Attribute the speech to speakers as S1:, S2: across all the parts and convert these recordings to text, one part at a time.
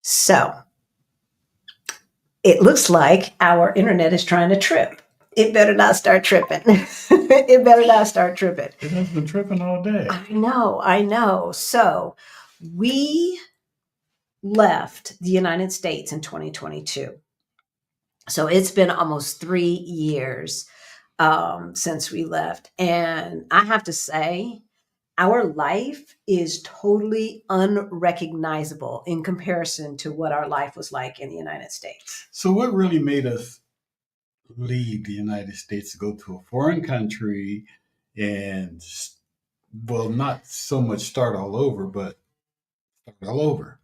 S1: So it looks like our internet is trying to trip. It better not start tripping. It better not start tripping.
S2: It has been tripping all day.
S1: I know. So we left the United States in 2022. So it's been almost 3 years since we left. And I have to say, our life is totally unrecognizable in comparison to what our life was like in the United States.
S2: So, what really made us leave the United States to go to a foreign country and, well, not so much start all over, but start all over?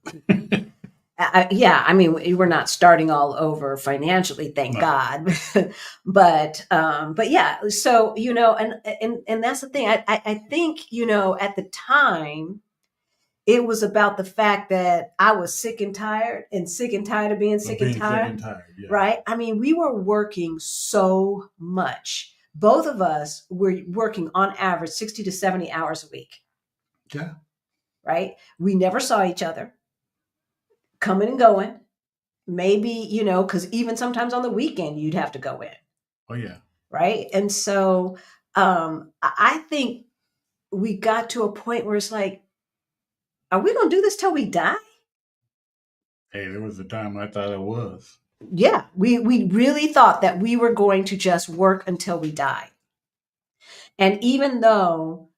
S1: Yeah, I mean, we're not starting all over financially, thank
S2: No.
S1: God. But yeah, so and that's the thing. I think at the time it was about the fact that I was sick and tired of being sick and tired.
S2: Yeah.
S1: Right? I mean, we were working so much. Both of us were working on average 60 to 70 hours a week.
S2: Yeah.
S1: Right? We never saw each other coming and going. Maybe, because even sometimes on the weekend you'd have to go in.
S2: Oh, yeah.
S1: Right. And so I think we got to a point where it's like, are we going to do this till we die?
S2: Hey, there was a time I thought it was.
S1: Yeah, we really thought that we were going to just work until we died. And even though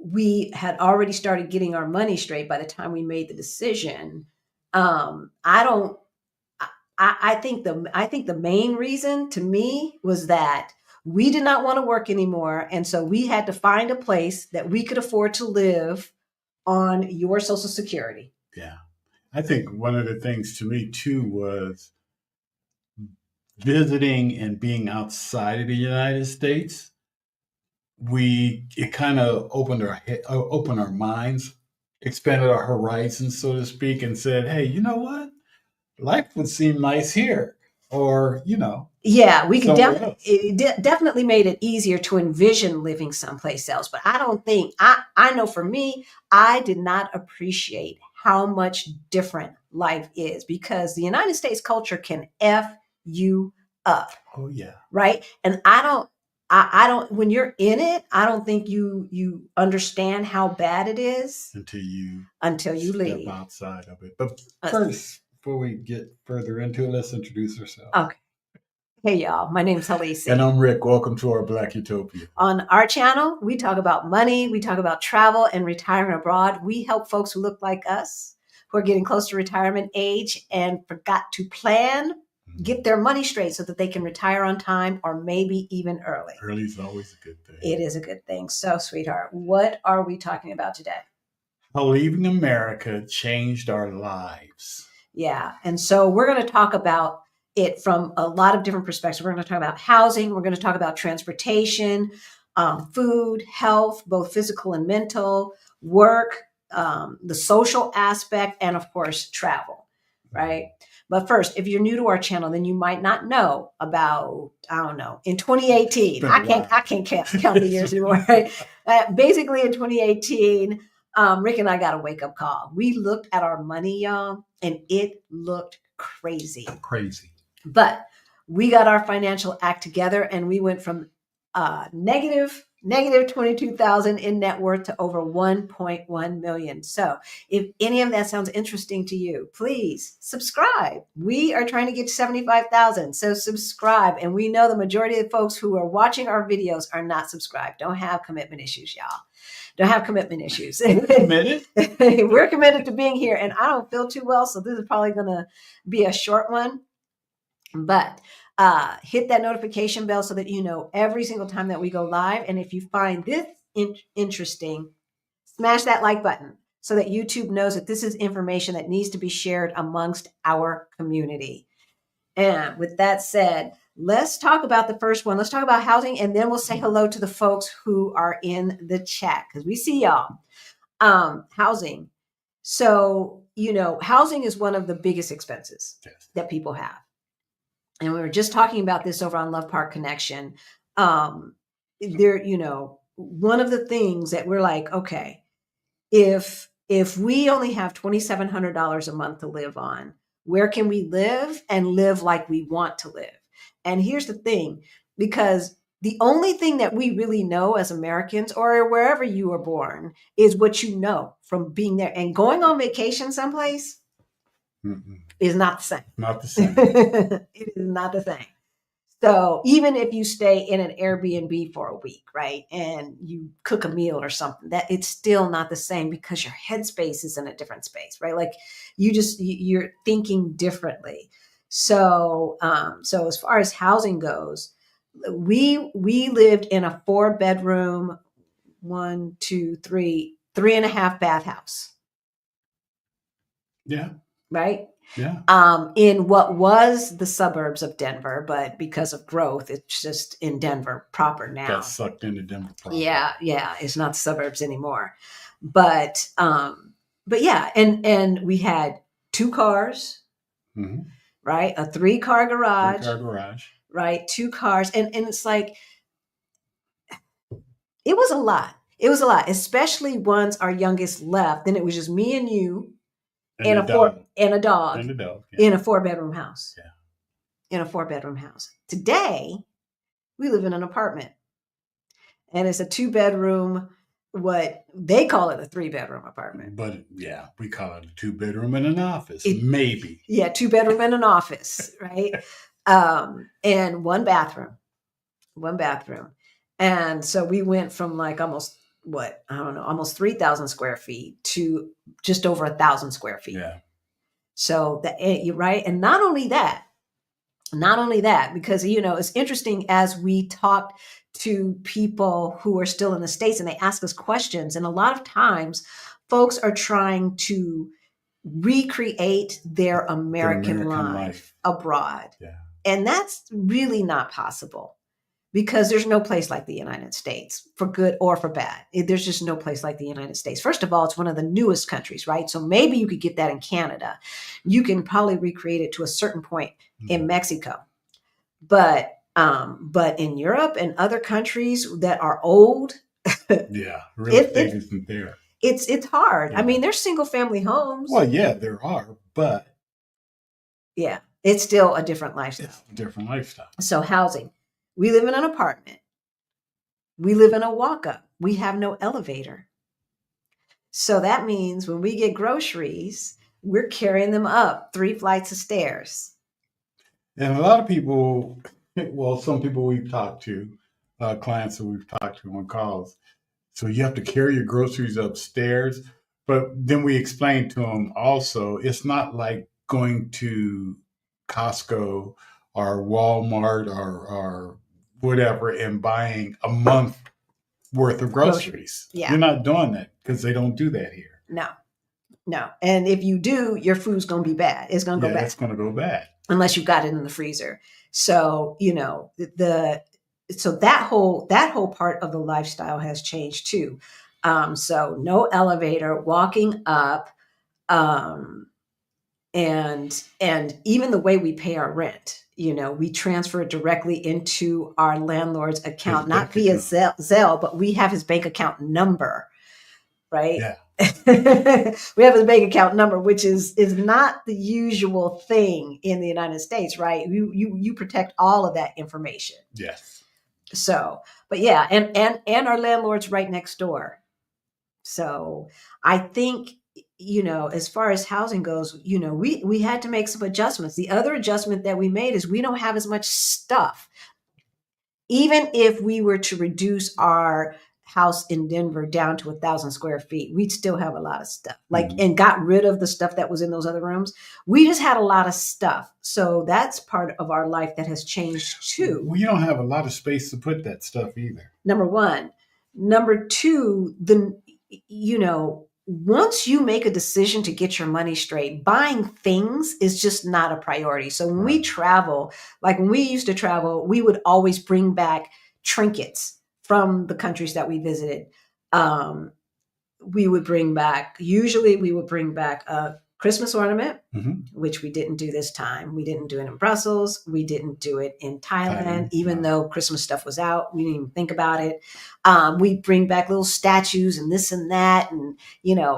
S1: we had already started getting our money straight by the time we made the decision, I don't I think the main reason to me was that we did not want to work anymore, and so we had to find a place that we could afford to live on your Social Security.
S2: Yeah. I think one of the things to me too was visiting and being outside of the United States. It kind of opened our minds, expanded our horizons, so to speak, and said, "Hey, you know what? Life would seem nice here," or
S1: Yeah, we could
S2: somewhere else.
S1: definitely made it easier to envision living someplace else. But I don't think I know for me, I did not appreciate how much different life is because the United States culture can F you up.
S2: Oh yeah.
S1: Right. And I don't when you're in it, I don't think you understand how bad it is
S2: Until you
S1: until you
S2: step
S1: leave.
S2: outside of it. But
S1: Uh,
S2: first, before we get further into it, let's introduce ourselves.
S1: okay. Hey y'all, my name's Halisi.
S2: And I'm Rick. Welcome to our Black Utopia.
S1: On our channel, we talk about money, we talk about travel and retiring abroad. We help folks who look like us, who are getting close to retirement age and forgot to plan, get their money straight so that they can retire on time or maybe even early.
S2: Early is always a good thing.
S1: It is a good thing. So, sweetheart, what are we talking about today?
S2: How leaving America changed our lives.
S1: Yeah. And so we're going to talk about it from a lot of different perspectives. We're going to talk about housing. We're going to talk about transportation, food, health, both physical and mental, work, the social aspect, and of course, travel. Right. But first, if you're new to our channel, then you might not know about, I don't know, in 2018, I can't count the years anymore. Right? Basically in 2018, Rick and I got a wake up call. We looked at our money, y'all, and it looked crazy.
S2: Crazy.
S1: But we got our financial act together and we went from negative 22,000 in net worth to over 1.1 million. So if any of that sounds interesting to you, please subscribe. We are trying to get to 75,000. So subscribe. And we know the majority of the folks who are watching our videos are not subscribed. Don't have commitment issues, y'all. Don't have commitment issues.
S2: Committed?
S1: We're committed to being here. And I don't feel too well. So this is probably going to be a short one. But hit that notification bell so that you know every single time that we go live. And if you find this interesting, smash that like button so that YouTube knows that this is information that needs to be shared amongst our community. And with that said, let's talk about the first one. Let's talk about housing, and then we'll say hello to the folks who are in the chat because we see y'all. Housing. So, housing is one of the biggest expenses that people have. And we were just talking about this over on Love Park Connection. One of the things that we're like, okay, if we only have $2,700 a month to live on, Where can we live and live like we want to live? And here's the thing, because the only thing that we really know as Americans or wherever you were born is what you know from being there. And going on vacation someplace is not the same.
S2: Not the same.
S1: It is not the same. So even if you stay in an Airbnb for a week, right, and you cook a meal or something, that it's still not the same because your headspace is in a different space, right? Like you're thinking differently. So so as far as housing goes, we lived in a 4-bedroom, 3.5 bath house,
S2: Yeah.
S1: right?
S2: Yeah.
S1: In what was the suburbs of Denver, but because of growth, it's just in Denver proper now.
S2: Got sucked into Denver proper.
S1: Yeah, it's not suburbs anymore. But yeah, and we had 2 cars, right? A 3-car garage.
S2: 3-car garage.
S1: Right? 2 cars. And it's like, it was a lot. It was a lot, especially once our youngest left. Then it was just me and you and a dog in a 4-bedroom house.
S2: Yeah.
S1: In a 4-bedroom house. Today, we live in an apartment. And it's a 2-bedroom, what they call it a 3-bedroom apartment.
S2: But yeah, we call it a 2-bedroom and an office. Maybe.
S1: Yeah, 2-bedroom and an office, right? And 1 bathroom. 1 bathroom. And so we went from like almost 3,000 square feet to just over 1,000 square feet.
S2: Yeah.
S1: So you're right. And not only that, because, it's interesting as we talked to people who are still in the States and they ask us questions. And a lot of times folks are trying to recreate their American life abroad.
S2: Yeah.
S1: And that's really not possible. Because there's no place like the United States, for good or for bad. There's just no place like the United States. First of all, it's one of the newest countries, right? So maybe you could get that in Canada. You can probably recreate it to a certain point in Mexico. But in Europe and other countries that are old,
S2: yeah, real estate isn't there.
S1: It's hard.
S2: Yeah.
S1: I mean, there's single family homes.
S2: Well, yeah, there are, but
S1: yeah, it's still a different lifestyle.
S2: It's a different lifestyle.
S1: So housing. We live in an apartment. We live in a walk-up. We have no elevator. So that means when we get groceries, we're carrying them up 3 flights of stairs.
S2: And a lot of people, well, some people we've talked to, clients that we've talked to on calls, so you have to carry your groceries upstairs. But then we explained to them also, it's not like going to Costco or Walmart or whatever and buying a month worth of groceries.
S1: Yeah.
S2: You're not doing that because they don't do that here.
S1: No. And if you do, your food's going to be bad. It's going to go bad.
S2: It's going to go bad.
S1: Unless you've got it in the freezer. So, so that whole part of the lifestyle has changed too. So no elevator, walking up, and even the way we pay our rent, we transfer it directly into our landlord's account, not via Zelle, but we have his bank account number, right?
S2: Yeah.
S1: We have his bank account number, which is not the usual thing in the United States, right? You protect all of that information.
S2: Yes.
S1: So, but yeah, and our landlord's right next door. So I think, as far as housing goes, we had to make some adjustments. The other adjustment that we made is we don't have as much stuff. Even if we were to reduce our house in Denver down to 1,000 square feet, we'd still have a lot of stuff, and got rid of the stuff that was in those other rooms. We just had a lot of stuff. So that's part of our life that has changed too.
S2: We don't have a lot of space to put that stuff either.
S1: Number one. Number two, once you make a decision to get your money straight, buying things is just not a priority. So when we travel, like when we used to travel, we would always bring back trinkets from the countries that we visited. Usually we would bring back a Christmas ornament,
S2: Mhm.
S1: which we didn't do this time. We didn't do it in Brussels. We didn't do it in Thailand, even
S2: no.
S1: though Christmas stuff was out. We didn't even think about it. We bring back little statues and this and that, and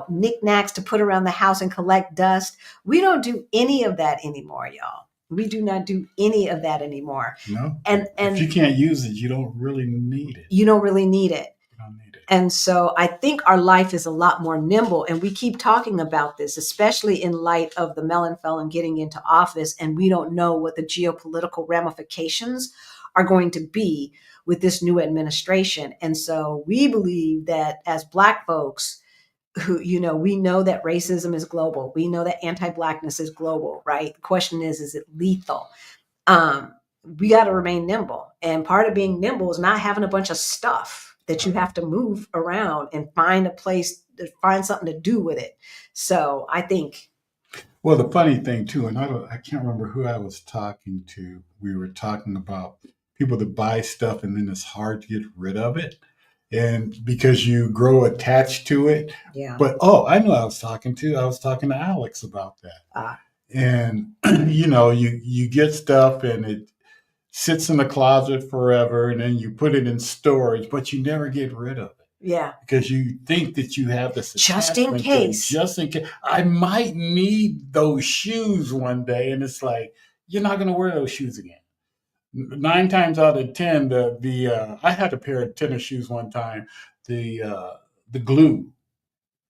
S1: knickknacks to put around the house and collect dust. We don't do any of that anymore, y'all. We do not do any of that anymore.
S2: No.
S1: And
S2: if you can't use it, you don't really need it.
S1: You don't really need it.
S2: You don't need it.
S1: And so I think our life is a lot more nimble. And we keep talking about this, especially in light of the Mellenfelin getting into office. And we don't know what the geopolitical ramifications are going to be with this new administration. And so we believe that as Black folks, who, we know that racism is global. We know that anti-Blackness is global, right? The question is it lethal? We got to remain nimble. And part of being nimble is not having a bunch of stuff that you have to move around and find a place to find something to do with it. So I think.
S2: Well, the funny thing too, and I can't remember who I was talking to. We were talking about people that buy stuff and then it's hard to get rid of it. And because you grow attached to it.
S1: Yeah.
S2: But, I know I was talking to Alex about that. And, you get stuff and it sits in the closet forever and then you put it in storage, but you never get rid of it.
S1: Yeah.
S2: Because you think that you have this
S1: just in case.
S2: Just in case. I might need those shoes one day. And it's like, you're not going to wear those shoes again. 9 times out of 10, I had a pair of tennis shoes one time. The glue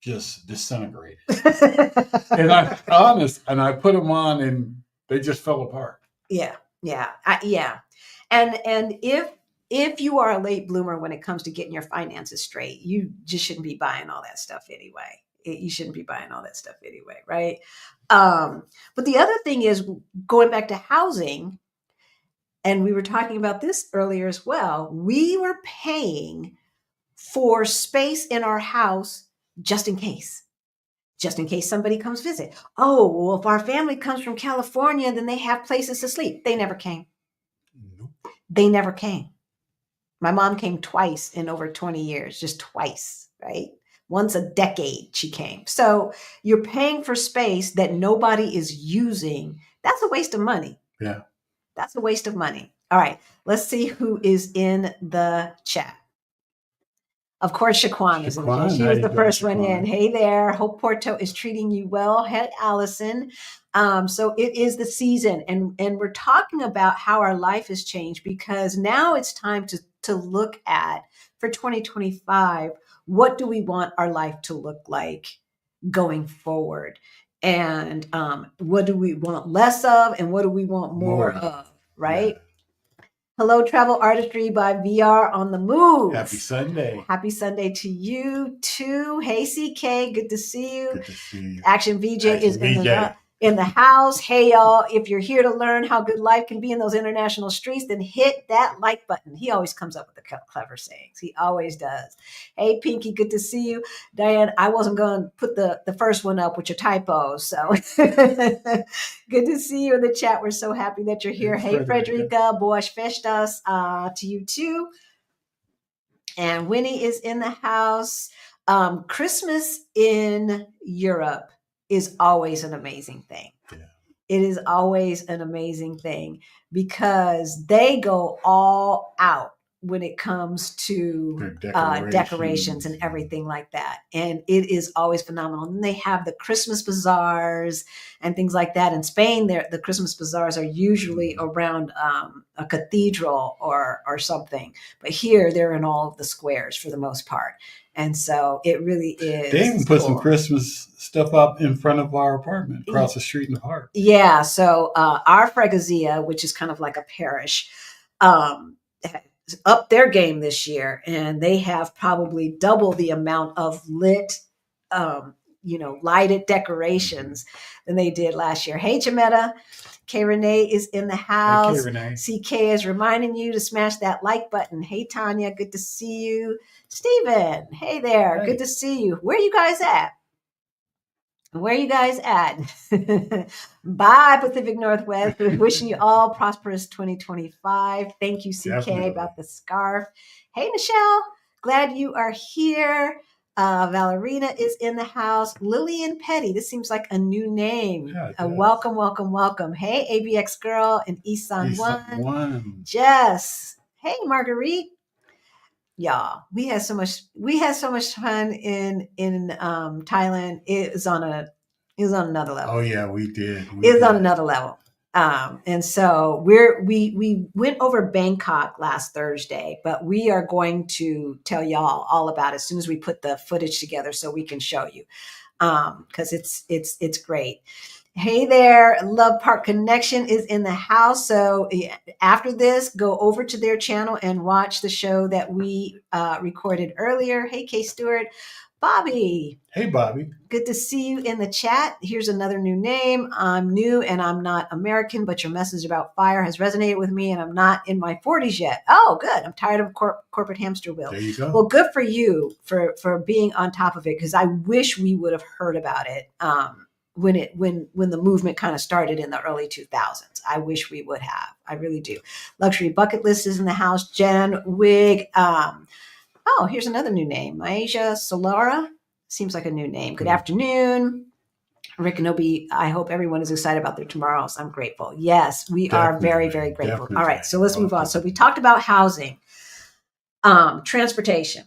S2: just disintegrated. And I put them on and they just fell apart.
S1: Yeah. And if you are a late bloomer when it comes to getting your finances straight, you just shouldn't be buying all that stuff anyway. You shouldn't be buying all that stuff anyway, right? But the other thing is, going back to housing, and we were talking about this earlier as well, we were paying for space in our house just in case somebody comes visit. Oh, well, if our family comes from California, then they have places to sleep. They never came.
S2: Nope.
S1: They never came. My mom came twice in over 20 years, just twice, right? Once a decade she came. So you're paying for space that nobody is using. That's a waste of money.
S2: Yeah.
S1: That's a waste of money. All right, let's see who is in the chat. Of course, Shaquan is in the chat. She was the first one in. Hey there. Hope Porto is treating you well. Hey, Allison. So it is the season, and we're talking about how our life has changed, because now it's time to look at, for 2025, what do we want our life to look like going forward? And what do we want less of, and what do we want more of, right? Yeah. Hello, Travel Artistry by VR on the Move.
S2: Happy Sunday.
S1: Happy Sunday to you too. Hey, CK, good to see you.
S2: Good to see you.
S1: Action VJ is in the house. Hey, y'all, if you're here to learn how good life can be in those international streets, then hit that like button. He always comes up with the clever sayings. He always does. Hey, Pinky, good to see you. Diane, I wasn't going to put the first one up with your typos, so good to see you in the chat. We're so happy that you're here. Hey, Frederica, Boas Festas, to you too. And Winnie is in the house. Christmas in Europe is always an amazing thing. Yeah. It is always an amazing thing because they go all out when it comes to decorations and everything like that. And it is always phenomenal. And they have the Christmas bazaars and things like that. In Spain, the Christmas bazaars are usually around a cathedral or something. But here, they're in all of the squares for the most part. And so it really is.
S2: They even put some Christmas stuff up in front of our apartment across the street in the park.
S1: Yeah. So our Freguesia, which is kind of like a parish, up their game this year, and they have probably double the amount of lighted decorations than they did last year. Hey, Jametta. K. Renee is in the house.
S2: Hey,
S1: CK is reminding you to smash that like button. Hey, Tanya, good to see you. Steven, hey there. Hey. Good to see you. Where are you guys at? Bye, Pacific Northwest. Wishing you all prosperous 2025. Thank you, CK, Definitely. About the scarf. Hey, Michelle. Glad you are here. Valerina is in the house. Lillian Petty. This seems like a new name.
S2: Yeah,
S1: Welcome, welcome, welcome. Hey, ABX Girl and Isan
S2: One.
S1: Jess. Hey, Marguerite. Y'all, we had so much fun in Thailand. It was on another level.
S2: Oh yeah, we did.
S1: It was on another level. And so we went over Bangkok last Thursday, but we are going to tell y'all all about it as soon as we put the footage together so we can show you. Because it's great. Hey there, Love Park Connection is in the house. So after this, go over to their channel and watch the show that we recorded earlier. Hey, Kay Stewart. Bobby.
S2: Hey, Bobby.
S1: Good to see you in the chat. Here's another new name. I'm new and I'm not American, but your message about fire has resonated with me and I'm not in my 40s yet. Oh, good. I'm tired of corporate hamster wheel.
S2: There you go.
S1: Well, good for you for being on top of it, because I wish we would have heard about it when the movement kind of started in the early 2000s. I wish we would have. I really do. Luxury Bucket List is in the house. Jen Wig. Oh, here's another new name. Maisha Solara. Seems like a new name. Good afternoon. Rick and Obi, I hope everyone is excited about their tomorrows. I'm grateful. Yes, we are very, very grateful. All right, so let's move on. So we talked about housing, transportation.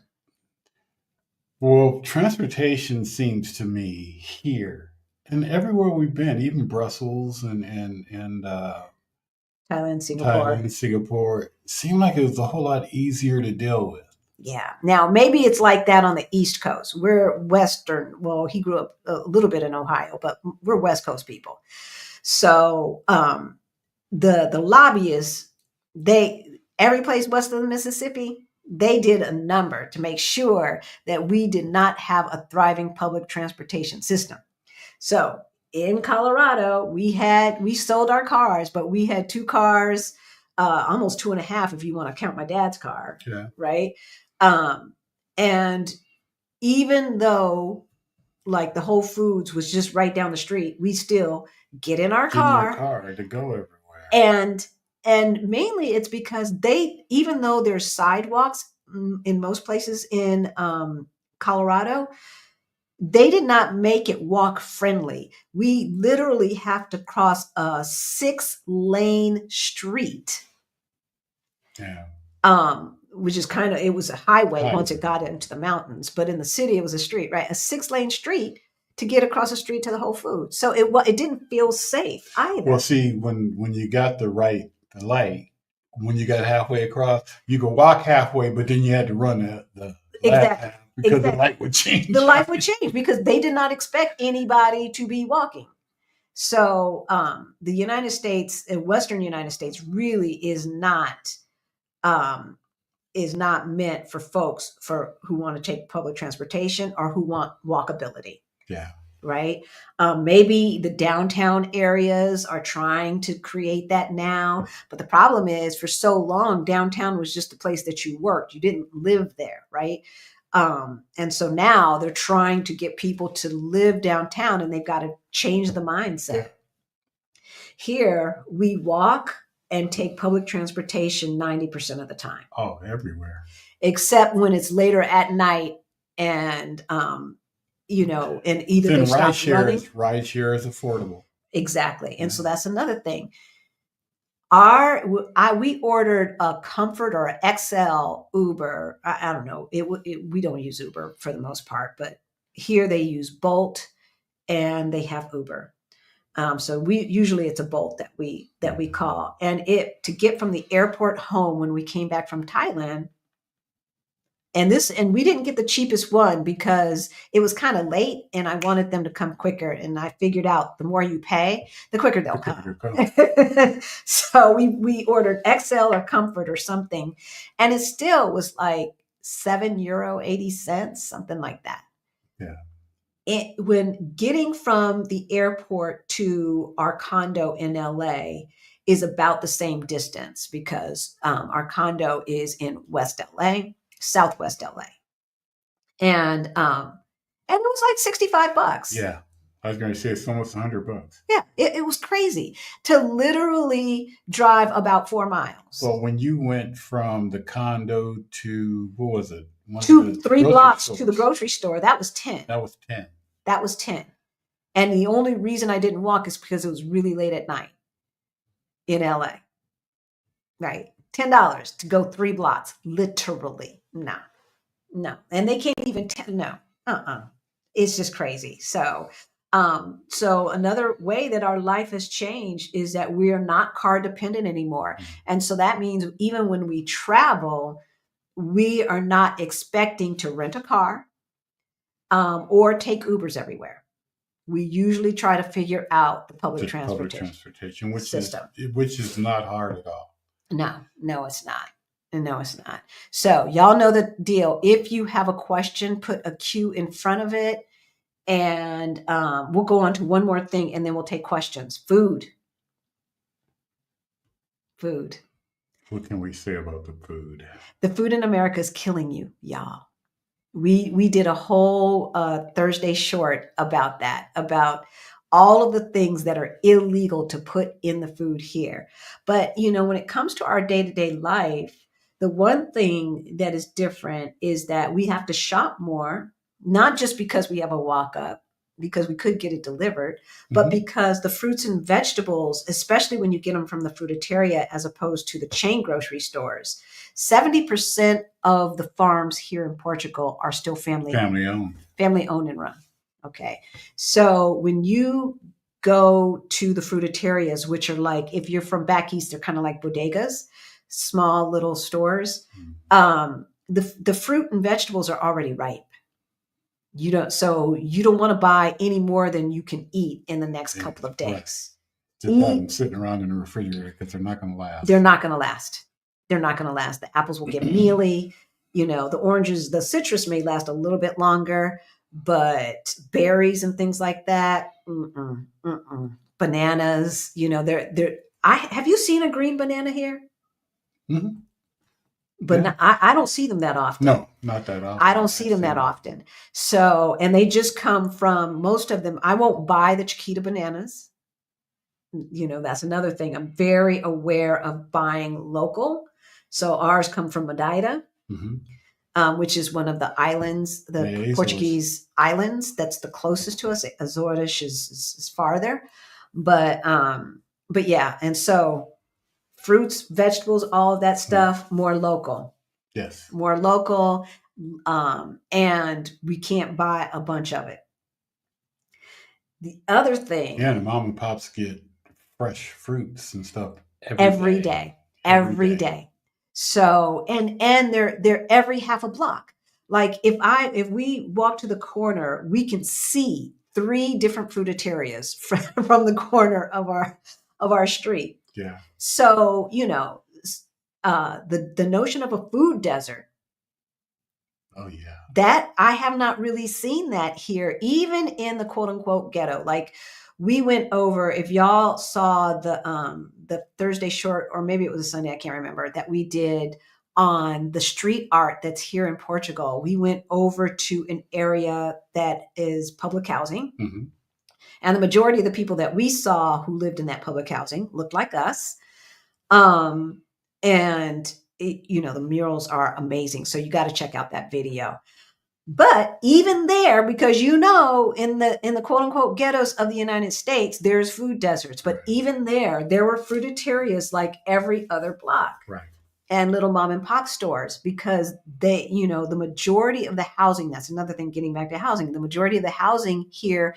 S2: Well, transportation seems to me here and everywhere we've been, even Brussels and
S1: Thailand,
S2: Singapore, seemed like it was a whole lot easier to deal with.
S1: Yeah. Now, maybe it's like that on the East Coast. We're Western. Well, he grew up a little bit in Ohio, but we're West Coast people. So the lobbyists, every place west of the Mississippi, they did a number to make sure that we did not have a thriving public transportation system. So in Colorado, we sold our cars, but we had 2 cars, almost 2.5 if you want to count my dad's car.
S2: Yeah.
S1: Right. And even though like the Whole Foods was just right down the street, we still get in our car
S2: to go everywhere.
S1: And mainly it's because even though there's sidewalks in most places in Colorado, they did not make it walk friendly. We literally have to cross a 6-lane street.
S2: Yeah.
S1: Which is it was a highway once it got into the mountains, but in the city, it was a street, right? A 6-lane street to get across the street to the Whole Foods. So it didn't feel safe either.
S2: Well, see, when you got the light, when you got halfway across, you could walk halfway, but then you had to run the
S1: exactly
S2: because the light would change.
S1: The light would change because they did not expect anybody to be walking. So the United States, Western United States, really is not meant for folks who want to take public transportation or who want walkability.
S2: Yeah.
S1: Right. Maybe the downtown areas are trying to create that now. But the problem is, for so long, downtown was just the place that you worked. You didn't live there. Right. And so now they're trying to get people to live downtown, and they've got to change the mindset. Yeah. Here we walk and take public transportation 90% of the time.
S2: Oh, everywhere.
S1: Except when it's later at night and, and either
S2: then
S1: they stop running.
S2: Rideshare is affordable.
S1: Exactly. And so that's another thing. We ordered a Comfort or an XL Uber. I don't know. We don't use Uber for the most part, but here they use Bolt and they have Uber. So usually it's a Bolt that we call, and to get from the airport home when we came back from Thailand, and we didn't get the cheapest one because it was kind of late and I wanted them to come quicker. And I figured out the more you pay, the quicker they'll come. So we ordered XL or Comfort or something, and it still was like €7.80, something like that.
S2: Yeah.
S1: When getting from the airport to our condo in LA is about the same distance, because our condo is in West LA, Southwest LA. And it was like $65.
S2: Yeah. I was going to say it's almost $100.
S1: Yeah. It was crazy to literally drive about 4 miles.
S2: Well, when you went from the condo to, what was it?
S1: Three blocks to the grocery store. That was 10.
S2: That was 10.
S1: That was 10. And the only reason I didn't walk is because it was really late at night in LA. Right. $10 to go 3 blocks. Literally. No. And they can't even no. It's just crazy. So another way that our life has changed is that we are not car dependent anymore. And so that means even when we travel, we are not expecting to rent a car or take Ubers everywhere. We usually try to figure out the public transportation
S2: which is not hard at all.
S1: No, it's not. No, it's not. So y'all know the deal. If you have a question, put a Q in front of it, and we'll go on to one more thing, and then we'll take questions. Food.
S2: What can we say about the food?
S1: The food in America is killing you, y'all. We did a whole Thursday short about that, about all of the things that are illegal to put in the food here. But, when it comes to our day-to-day life, the one thing that is different is that we have to shop more, not just because we have a walk-up, because we could get it delivered, but because the fruits and vegetables, especially when you get them from the fruiteria as opposed to the chain grocery stores, 70% of the farms here in Portugal are still family owned and run. Okay. So when you go to the fruiterias, which are like, if you're from back east, they're kind of like bodegas, small little stores. The fruit and vegetables are already ripe. You don't want to buy any more than you can eat in the next couple of days.
S2: Right. Just have them sitting around in the refrigerator because they're not going to last.
S1: They're not going to last. The apples will get mealy. The oranges, the citrus may last a little bit longer, but berries and things like that, bananas, have you seen a green banana here?
S2: Mm-hmm.
S1: But yeah. I don't see them that often.
S2: No, not that often.
S1: I don't see them that often. So, and they just come from, most of them, I won't buy the Chiquita bananas. That's another thing. I'm very aware of buying local. So ours come from Madeira, which is one of the islands, the Portuguese islands. That's the closest to us. Azores is farther. But yeah. And so fruits, vegetables, all of that stuff, more local.
S2: Yes.
S1: More local. And we can't buy a bunch of it. The other thing.
S2: Yeah, the mom and pops get fresh fruits and stuff
S1: every day. So, and they're every half a block. Like if we walk to the corner, we can see 3 different fruiterias from the corner of our street.
S2: Yeah.
S1: So, the notion of a food desert.
S2: Oh yeah.
S1: That I have not really seen that here, even in the quote unquote ghetto. Like we went over, if y'all saw the Thursday short, or maybe it was a Sunday, I can't remember, that we did on the street art that's here in Portugal. We went over to an area that is public housing. And the majority of the people that we saw who lived in that public housing looked like us. And the murals are amazing. So you got to check out that video. But even there, because in the quote unquote ghettos of the United States, there's food deserts. But even there were fruiterias like every other block.
S2: Right. And
S1: little mom and pop stores, because they, the majority of the housing, that's another thing, getting back to housing, the majority of the housing here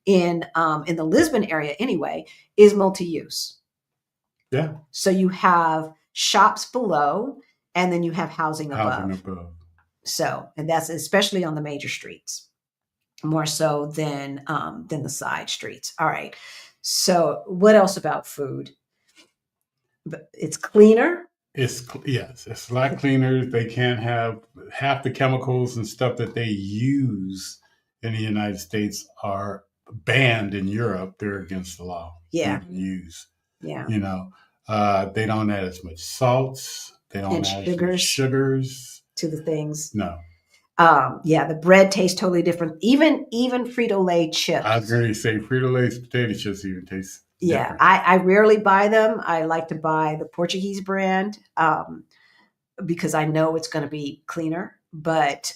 S1: in the Lisbon area anyway, is multi-use.
S2: Yeah.
S1: So you have shops below, and then you have housing above. So, and that's especially on the major streets, more so than the side streets. All right. So what else about food? It's cleaner.
S2: It's a lot cleaner. They can't have half the chemicals and stuff that they use in the United States are banned in Europe. They're against the law.
S1: Yeah.
S2: To use.
S1: Yeah.
S2: They don't add as much salts. They don't add as much sugars
S1: to the things.
S2: No.
S1: The bread tastes totally different. Even Frito-Lay chips.
S2: I was going to say Frito-Lay's potato chips even taste different.
S1: I rarely buy them. I like to buy the Portuguese brand because I know it's going to be cleaner. But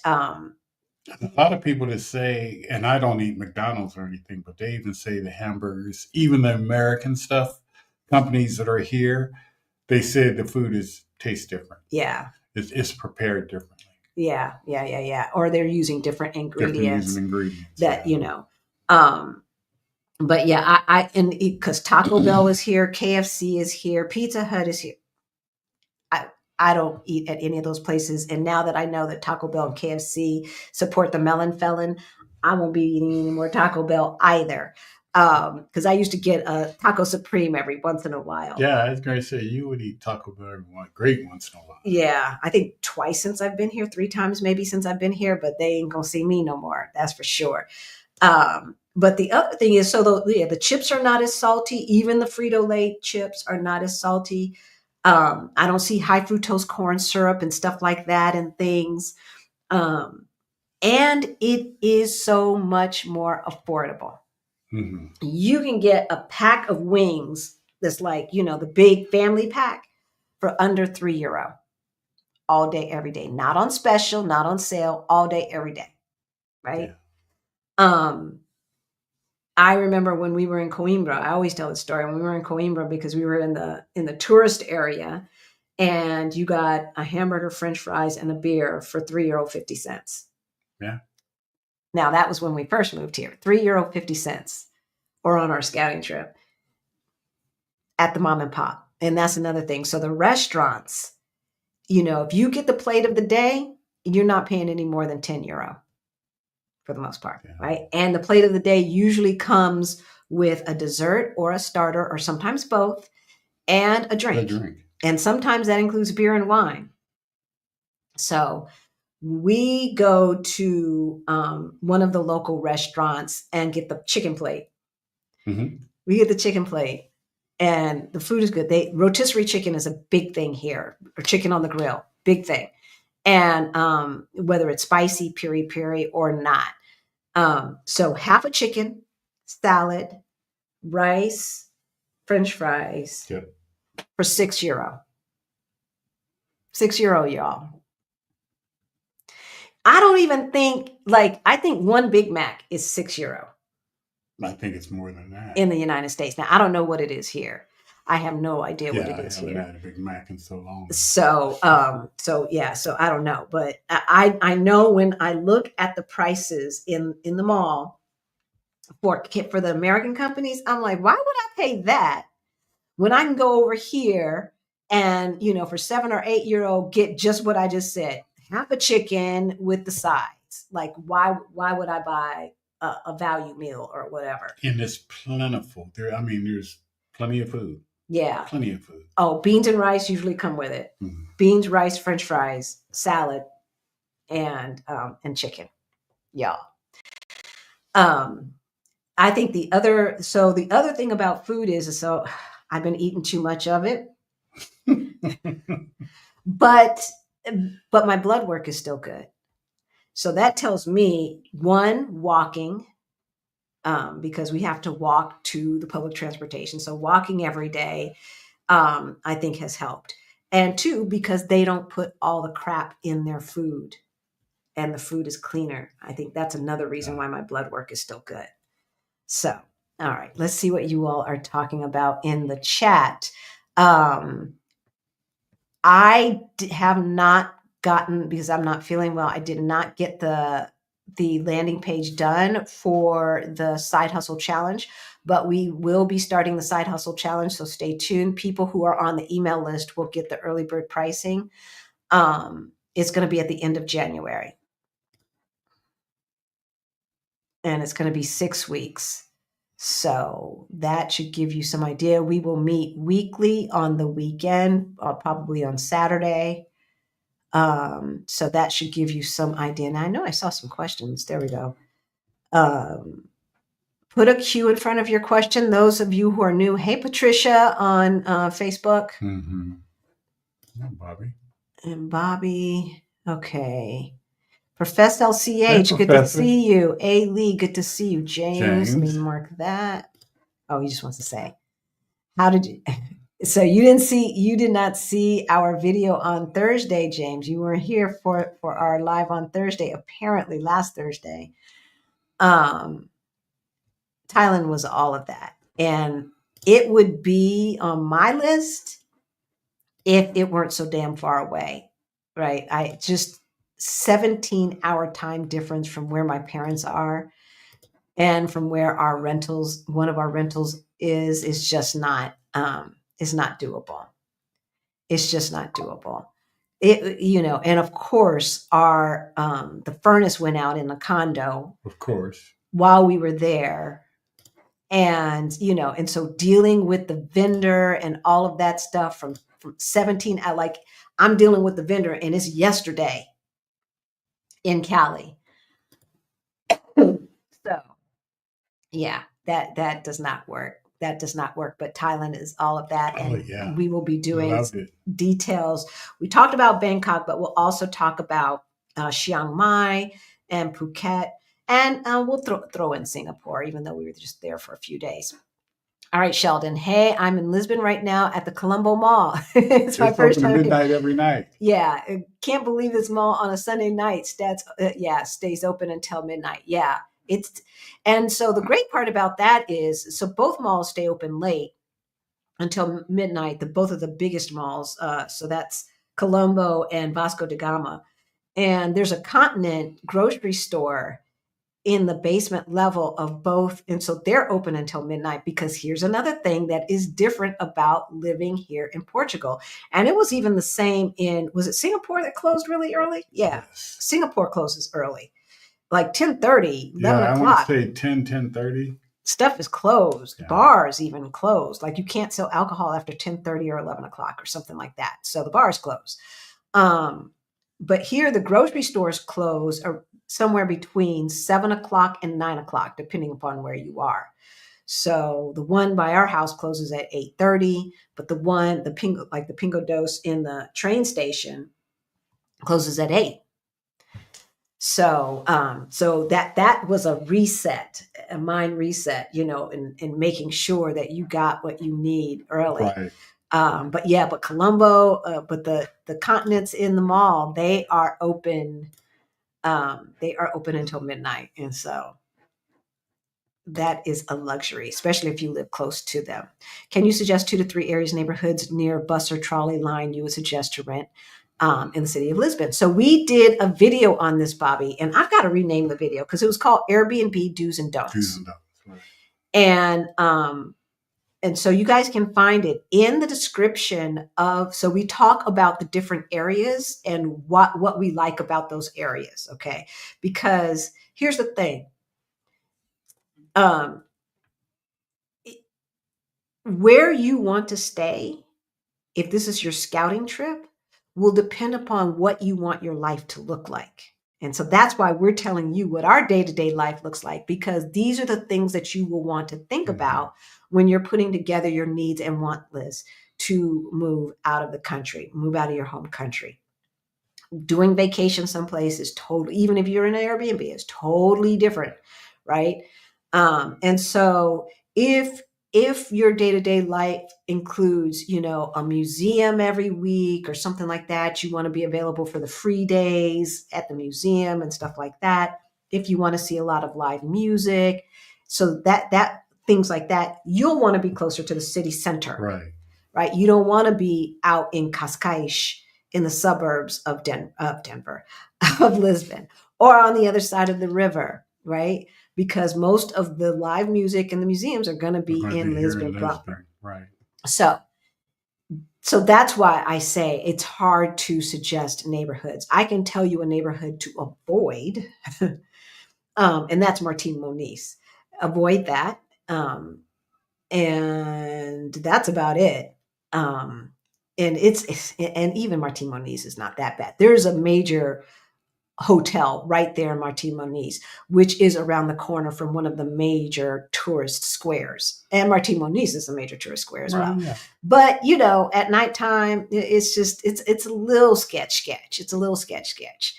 S2: A lot of people that say, and I don't eat McDonald's or anything, but they even say the hamburgers, even the American stuff, companies that are here, they say the food tastes different.
S1: yeah,
S2: It's prepared differently.
S1: yeah. Or they're using different ingredients
S2: Different ingredients.
S1: that, but yeah, and because Taco Bell is here, KFC is here, Pizza Hut is here. I don't eat at any of those places. And now that I know that Taco Bell and KFC support the melon felon, I won't be eating any more Taco Bell either. Because I used to get a Taco Supreme every once in a while.
S2: Yeah, I was going to say you would eat Taco Bell great once in a while.
S1: Yeah, I think twice since I've been here, 3 times maybe since I've been here, but they ain't gonna see me no more. That's for sure. But the other thing is, so the chips are not as salty. Even the Frito-Lay chips are not as salty. I don't see high fructose corn syrup and stuff like that and things. And it is so much more affordable.
S2: Mm-hmm.
S1: You can get a pack of wings that's like, the big family pack for under €3 all day, every day. Not on special, not on sale, all day, every day. Right? Yeah. I remember when we were in Coimbra, I always tell the story when we were in Coimbra because we were in the tourist area and you got a hamburger, French fries, and a beer for €3.50.
S2: Yeah.
S1: Now that was when we first moved here, €3.50 or on our scouting trip at the mom and pop. And that's another thing. So the restaurants, if you get the plate of the day, you're not paying any more than €10 for the most part, right? And the plate of the day usually comes with a dessert or a starter or sometimes both and a drink. And sometimes that includes beer and wine. So we go to one of the local restaurants and get the chicken plate.
S2: Mm-hmm.
S1: We get the chicken plate and the food is good. Rotisserie chicken is a big thing here, or chicken on the grill, big thing. And whether it's spicy, peri-peri or not. So half a chicken, salad, rice, French fries for €6. €6, y'all. I don't even think, I think one Big Mac is €6.
S2: I think it's more than that.
S1: In the United States. Now, I don't know what it is here. I have no idea what it is here.
S2: I haven't had a Big Mac in so long.
S1: So I don't know. But I know when I look at the prices in the mall for the American companies, I'm like, why would I pay that when I can go over here and, for €7 or €8 get just what I just said, half a chicken with the sides? Like, why would I buy a value meal or whatever?
S2: And it's plentiful. There's plenty of food.
S1: Yeah.
S2: Plenty of food.
S1: Oh, beans and rice usually come with it. Mm-hmm. Beans, rice, French fries, salad, and chicken. Y'all. I think the other thing about food is I've been eating too much of it. but my blood work is still good. So that tells me, one, walking, because we have to walk to the public transportation. So walking every day, I think has helped. And two, because they don't put all the crap in their food and the food is cleaner. I think that's another reason why my blood work is still good. So, all right, let's see what you all are talking about in the chat. I have not gotten, because I'm not feeling well, I did not get the landing page done for the Side Hustle Challenge, but we will be starting the Side Hustle Challenge, so stay tuned. People who are on the email list will get the early bird pricing. It's going to be at the end of January. And it's going to be 6 weeks. So that should give you some idea. We will meet weekly on the weekend, probably on Saturday. So that should give you some idea. And I know I saw some questions. There we go. Put a Q in front of your question. Those of you who are new. Hey, Patricia on Facebook.
S2: Mm-hmm. Oh, Bobby.
S1: And Bobby. Okay. Professor LCH, good to see you. A. Lee, good to see you. James, let me mark that. Oh, he just wants to say, how did you So you did not see our video on Thursday, James. You were here for our live on Thursday, apparently last Thursday. Um, Thailand was all of that. And it would be on my list if it weren't so damn far away. Right. I just 17-hour time difference from where my parents are and from where one of our rentals is just not is not doable. It's just not doable. And of course, our the furnace went out in the condo
S2: Of course.
S1: while we were there, and so dealing with the vendor and all of that stuff from 17, I'm dealing with the vendor, and it's yesterday in Cali. So yeah, that does not work. That does not work. But Thailand is all of that,
S2: Oh
S1: and
S2: yeah.
S1: we will be doing
S2: Loved it.
S1: details. We talked about Bangkok, but we'll also talk about Chiang Mai and Phuket, and we'll throw in Singapore, even though we were just there for a few days. All right, Sheldon. Hey, I'm in Lisbon right now at the Colombo Mall. It's my first
S2: open
S1: time
S2: to
S1: here.
S2: midnight every night.
S1: Yeah, I can't believe this mall on a Sunday night stays open until midnight. Yeah, and so the great part about that is, so both malls stay open late until midnight. Both of the biggest malls, so that's Colombo and Vasco da Gama, and there's a Continent grocery store in the basement level of both. And so they're open until midnight, because here's another thing that is different about living here in Portugal. And it was even the same was it Singapore that closed really early? Yeah.
S2: Yes.
S1: Singapore closes early, like 10:30, 11
S2: I want
S1: o'clock.
S2: to say 10:30.
S1: Stuff is closed.
S2: Yeah.
S1: Bars even closed. Like you can't sell alcohol after 10:30 or 11 o'clock or something like that. So the bars close. But here the grocery stores close somewhere between 7 o'clock and 9 o'clock, depending upon where you are. So the one by our house closes at 8:30, but the Pingo Dos in the train station closes at 8. So that was a reset, a mind reset, in making sure that you got what you need early.
S2: Right.
S1: But Colombo, but the continents in the mall, they are open. They are open until midnight, and so that is a luxury, especially if you live close to them. Can you suggest 2 to 3 areas, neighborhoods near bus or trolley line you would suggest to rent in the city of Lisbon? So we did a video on this, Bobby, and I've got to rename the video because it was called Airbnb Do's and Don'ts.
S2: Do's and don'ts. Right.
S1: And so you guys can find it in the description so we talk about the different areas and what we like about those areas, okay? Because here's the thing. Where you want to stay, if this is your scouting trip, will depend upon what you want your life to look like. And so that's why we're telling you what our day-to-day life looks like, because these are the things that you will want to think about when you're putting together your needs and want list to move out of the country, move out of your home country. Doing vacation someplace is totally, even if you're in an Airbnb, is totally different, right? And so if your day-to-day life includes, a museum every week or something like that, you want to be available for the free days at the museum and stuff like that. If you want to see a lot of live music, so that things like that, you'll want to be closer to the city center, right? You don't want to be out in Cascais in the suburbs of Denver, of Lisbon, or on the other side of the river, right? Because most of the live music and the museums are going to be in Lisbon proper.
S2: Right.
S1: So that's why I say it's hard to suggest neighborhoods. I can tell you a neighborhood to avoid, and that's Martin Moniz. Avoid that. And that's about it. And even Martin Moniz is not that bad. There's a major hotel right there in Martin Moniz, which is around the corner from one of the major tourist squares. And Martin Moniz is a major tourist square as well. Yeah. But, at nighttime, it's just, it's a little sketch. It's a little sketch.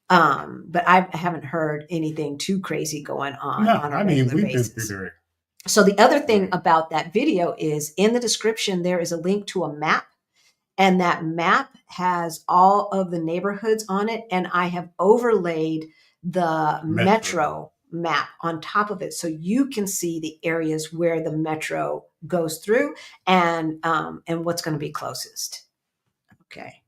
S1: But I haven't heard anything too crazy going on.
S2: No,
S1: on a regular
S2: we've
S1: basis.
S2: been through there
S1: So the other thing about that video is in the description, there is a link to a map, and that map has all of the neighborhoods on it. And I have overlaid the metro map on top of it. So you can see the areas where the metro goes through and what's going to be closest. Okay.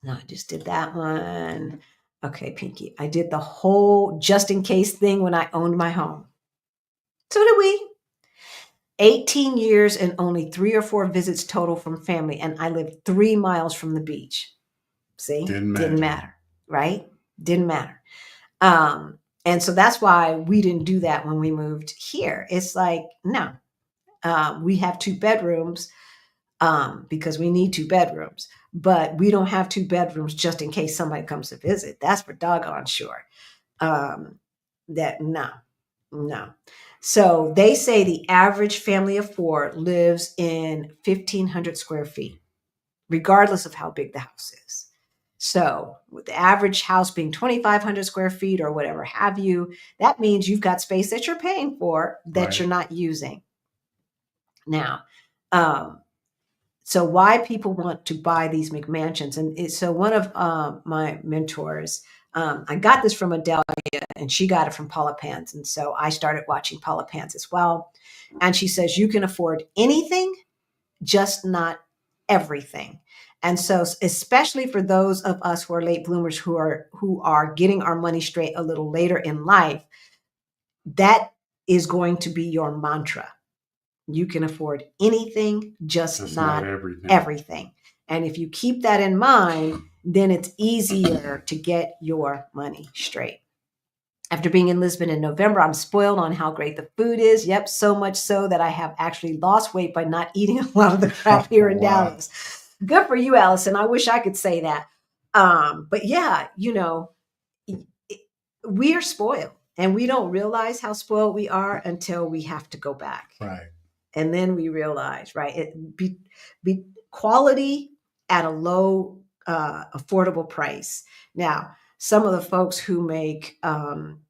S1: No, I just did that one. Okay, Pinky. I did the whole just in case thing when I owned my home. So did we. 18 years and only 3 or 4 visits total from family. And I lived 3 miles from the beach. See? Didn't matter. Right? Didn't matter. And so that's why we didn't do that when we moved here. It's like, no. We have 2 bedrooms because we need 2 bedrooms. But we don't have 2 bedrooms just in case somebody comes to visit. That's for doggone sure. No. So they say the average family of 4 lives in 1,500 square feet, regardless of how big the house is. So with the average house being 2,500 square feet or whatever have you, that means you've got space that you're paying for that you're not using. Now, so why people want to buy these McMansions. And so one of my mentors, I got this from Adelia and she got it from Paula Pants. And so I started watching Paula Pants as well. And she says, you can afford anything, just not everything. And so especially for those of us who are late bloomers, who are getting our money straight a little later in life, that is going to be your mantra. You can afford anything, just not everything. And if you keep that in mind, then it's easier to get your money straight. After being in Lisbon in November, I'm spoiled on how great the food is. Yep, so much so that I have actually lost weight by not eating a lot of the crap here in Dallas. Good for you, Allison. I wish I could say that. But yeah, we are spoiled. And we don't realize how spoiled we are until we have to go back.
S2: Right.
S1: And then we realize, right, it be quality at a low, affordable price. Now, some of the folks who make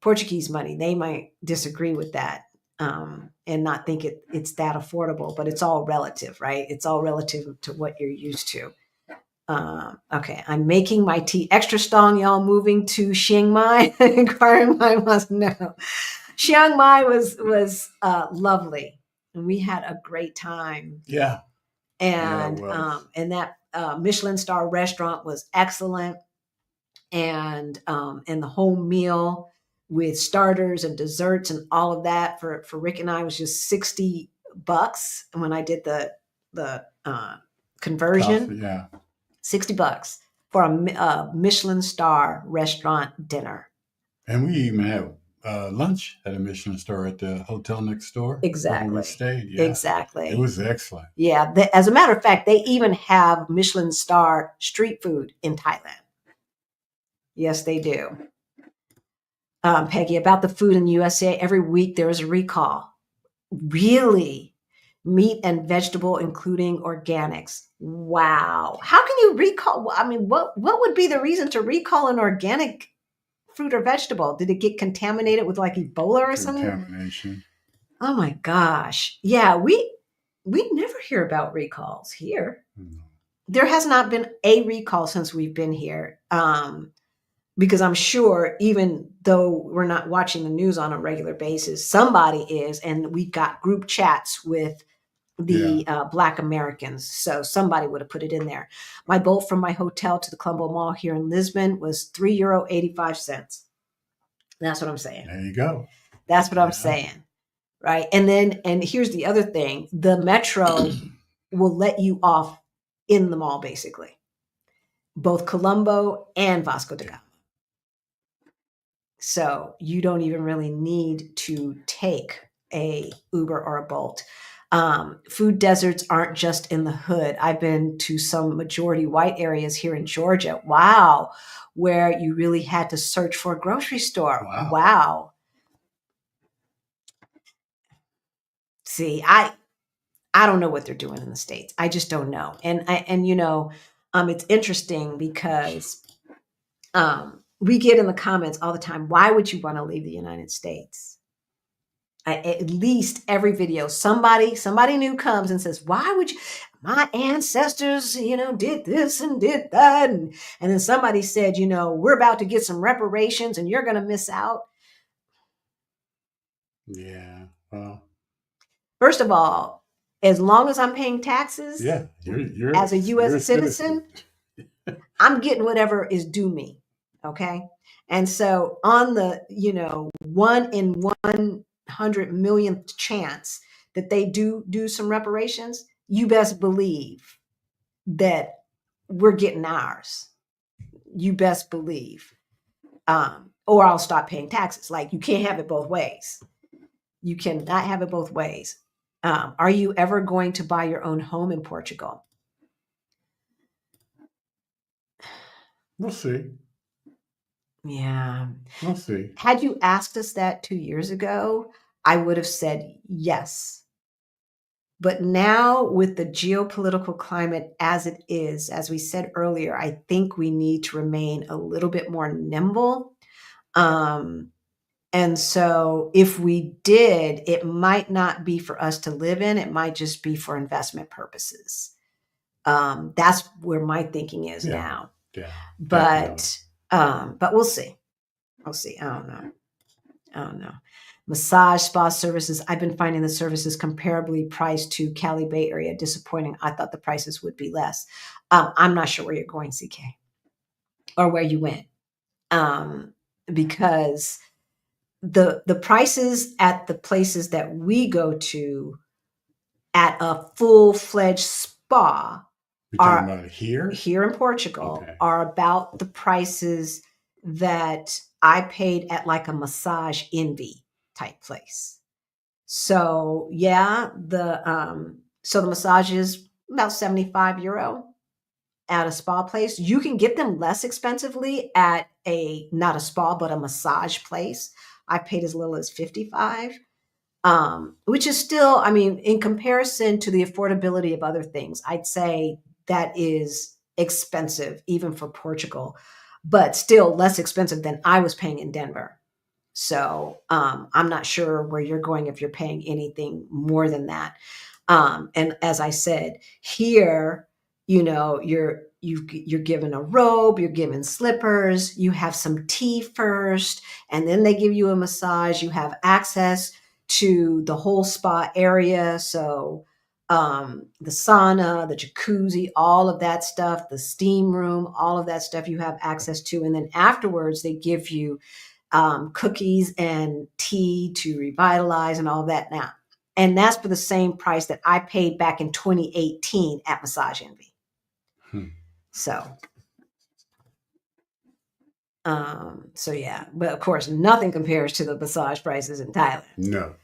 S1: Portuguese money, they might disagree with that and not think it's that affordable, but it's all relative, right? It's all relative to what you're used to. Okay, I'm making my tea extra strong, y'all. Moving to Chiang Mai. Inquiring my must know. Chiang Mai was lovely. And we had a great time.
S2: Yeah.
S1: And that Michelin star restaurant was excellent. And the whole meal with starters and desserts and all of that for Rick and I was just $60 when I did the conversion.
S2: Yeah.
S1: $60 for a Michelin star restaurant dinner.
S2: And we even had lunch at a Michelin star at the hotel next door.
S1: Exactly.
S2: Where we stayed. Yeah.
S1: Exactly.
S2: It was excellent.
S1: Yeah. As a matter of fact, they even have Michelin star street food in Thailand. Yes, they do. Peggy, about the food in the USA, every week there is a recall. Really? Meat and vegetable, including organics. Wow. How can you recall? I mean, what would be the reason to recall an organic fruit or vegetable? Did it get contaminated with like Ebola or something?
S2: Contamination.
S1: Oh my gosh. Yeah, we never hear about recalls here.
S2: No.
S1: There has not been a recall since we've been here. Because I'm sure even though we're not watching the news on a regular basis, somebody is, and we got group chats with the Black Americans. So somebody would have put it in there. My bolt from my hotel to the Colombo Mall here in Lisbon was €3.85. That's what I'm saying.
S2: There you go.
S1: That's what I'm saying. Right. And here's the other thing. The metro will let you off in the mall, basically. Both Colombo and Vasco da Gama. So you don't even really need to take a Uber or a Bolt. Food deserts aren't just in the hood. I've been to some majority white areas here in Georgia. Wow. Where you really had to search for a grocery store. Wow. See, I don't know what they're doing in the States. I just don't know. And it's interesting because we get in the comments all the time, why would you want to leave the United States? At least every video, somebody new comes and says, why would you, my ancestors, did this and did that. And then somebody said, we're about to get some reparations and you're going to miss out.
S2: Yeah. Well,
S1: first of all, as long as I'm paying taxes,
S2: yeah, you're
S1: as a
S2: you're
S1: U.S. citizen, I'm getting whatever is due me. Okay. And so on the, 1 in 100 millionth chance that they do some reparations, you best believe that we're getting ours. You best believe. Or I'll stop paying taxes. Like, you can't have it both ways. You cannot have it both ways. Are you ever going to buy your own home in Portugal?
S2: We'll see.
S1: Yeah.
S2: We'll see.
S1: Had you asked us that 2 years ago, I would have said yes. But now, with the geopolitical climate as it is, as we said earlier, I think we need to remain a little bit more nimble. And so if we did, it might not be for us to live in. It might just be for investment purposes. That's where my thinking is now.
S2: Yeah.
S1: But we'll see. We'll see. I don't know. Massage spa services. I've been finding the services comparably priced to Cali Bay Area disappointing. I thought the prices would be less. I'm not sure where you're going, CK, or where you went, because the prices at the places that we go to at a full-fledged spa
S2: are about here
S1: in Portugal are about the prices that I paid at like a Massage Envy type place. So yeah, the massage is about €75 at a spa place. You can get them less expensively at not a spa, but a massage place. I paid as little as 55, which is still, in comparison to the affordability of other things, I'd say that is expensive, even for Portugal, but still less expensive than I was paying in Denver. So I'm not sure where you're going if you're paying anything more than that. And as I said, here, you're given a robe, you're given slippers, you have some tea first, and then they give you a massage. You have access to the whole spa area. So the sauna, the jacuzzi, all of that stuff, the steam room, all of that stuff you have access to. And then afterwards, they give you cookies and tea to revitalize and all that now. And that's for the same price that I paid back in 2018 at Massage Envy. So yeah, but of course, nothing compares to the massage prices in Thailand.
S2: No.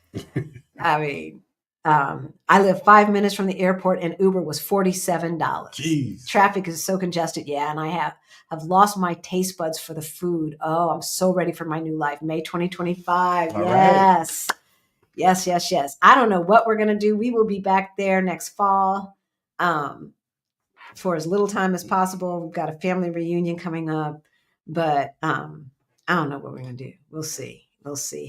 S1: I live 5 minutes from the airport and Uber was $47.
S2: Jeez.
S1: Traffic is so congested. Yeah. And I have lost my taste buds for the food. Oh, I'm so ready for my new life. May 2025.
S2: All
S1: yes. Right. Yes. I don't know what we're going to do. We will be back there next fall for as little time as possible. We've got a family reunion coming up, but I don't know what we're going to do. We'll see.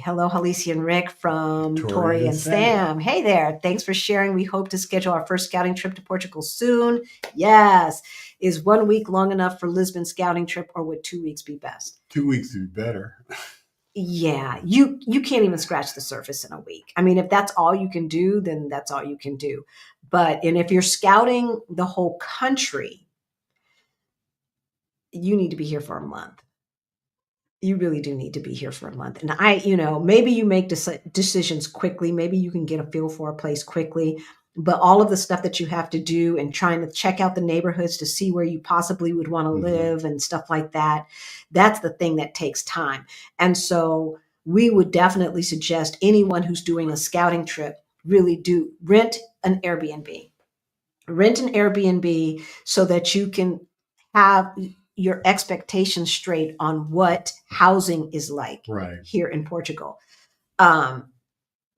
S1: Hello, Halisi and Rick from Tori and Sam. Hey there. Thanks for sharing. We hope to schedule our first scouting trip to Portugal soon. Yes. Is 1 week long enough for Lisbon scouting trip, or would 2 weeks be best?
S2: 2 weeks would be better.
S1: Yeah. You can't even scratch the surface in a week. If that's all you can do, then that's all you can do. And if you're scouting the whole country, you need to be here for a month. You really do need to be here for a month. And maybe you make decisions quickly. Maybe you can get a feel for a place quickly, but all of the stuff that you have to do and trying to check out the neighborhoods to see where you possibly would want to live and stuff like that, that's the thing that takes time. And so we would definitely suggest anyone who's doing a scouting trip really do rent an Airbnb. Rent an Airbnb so that you can have your expectations straight on what housing is like here in Portugal.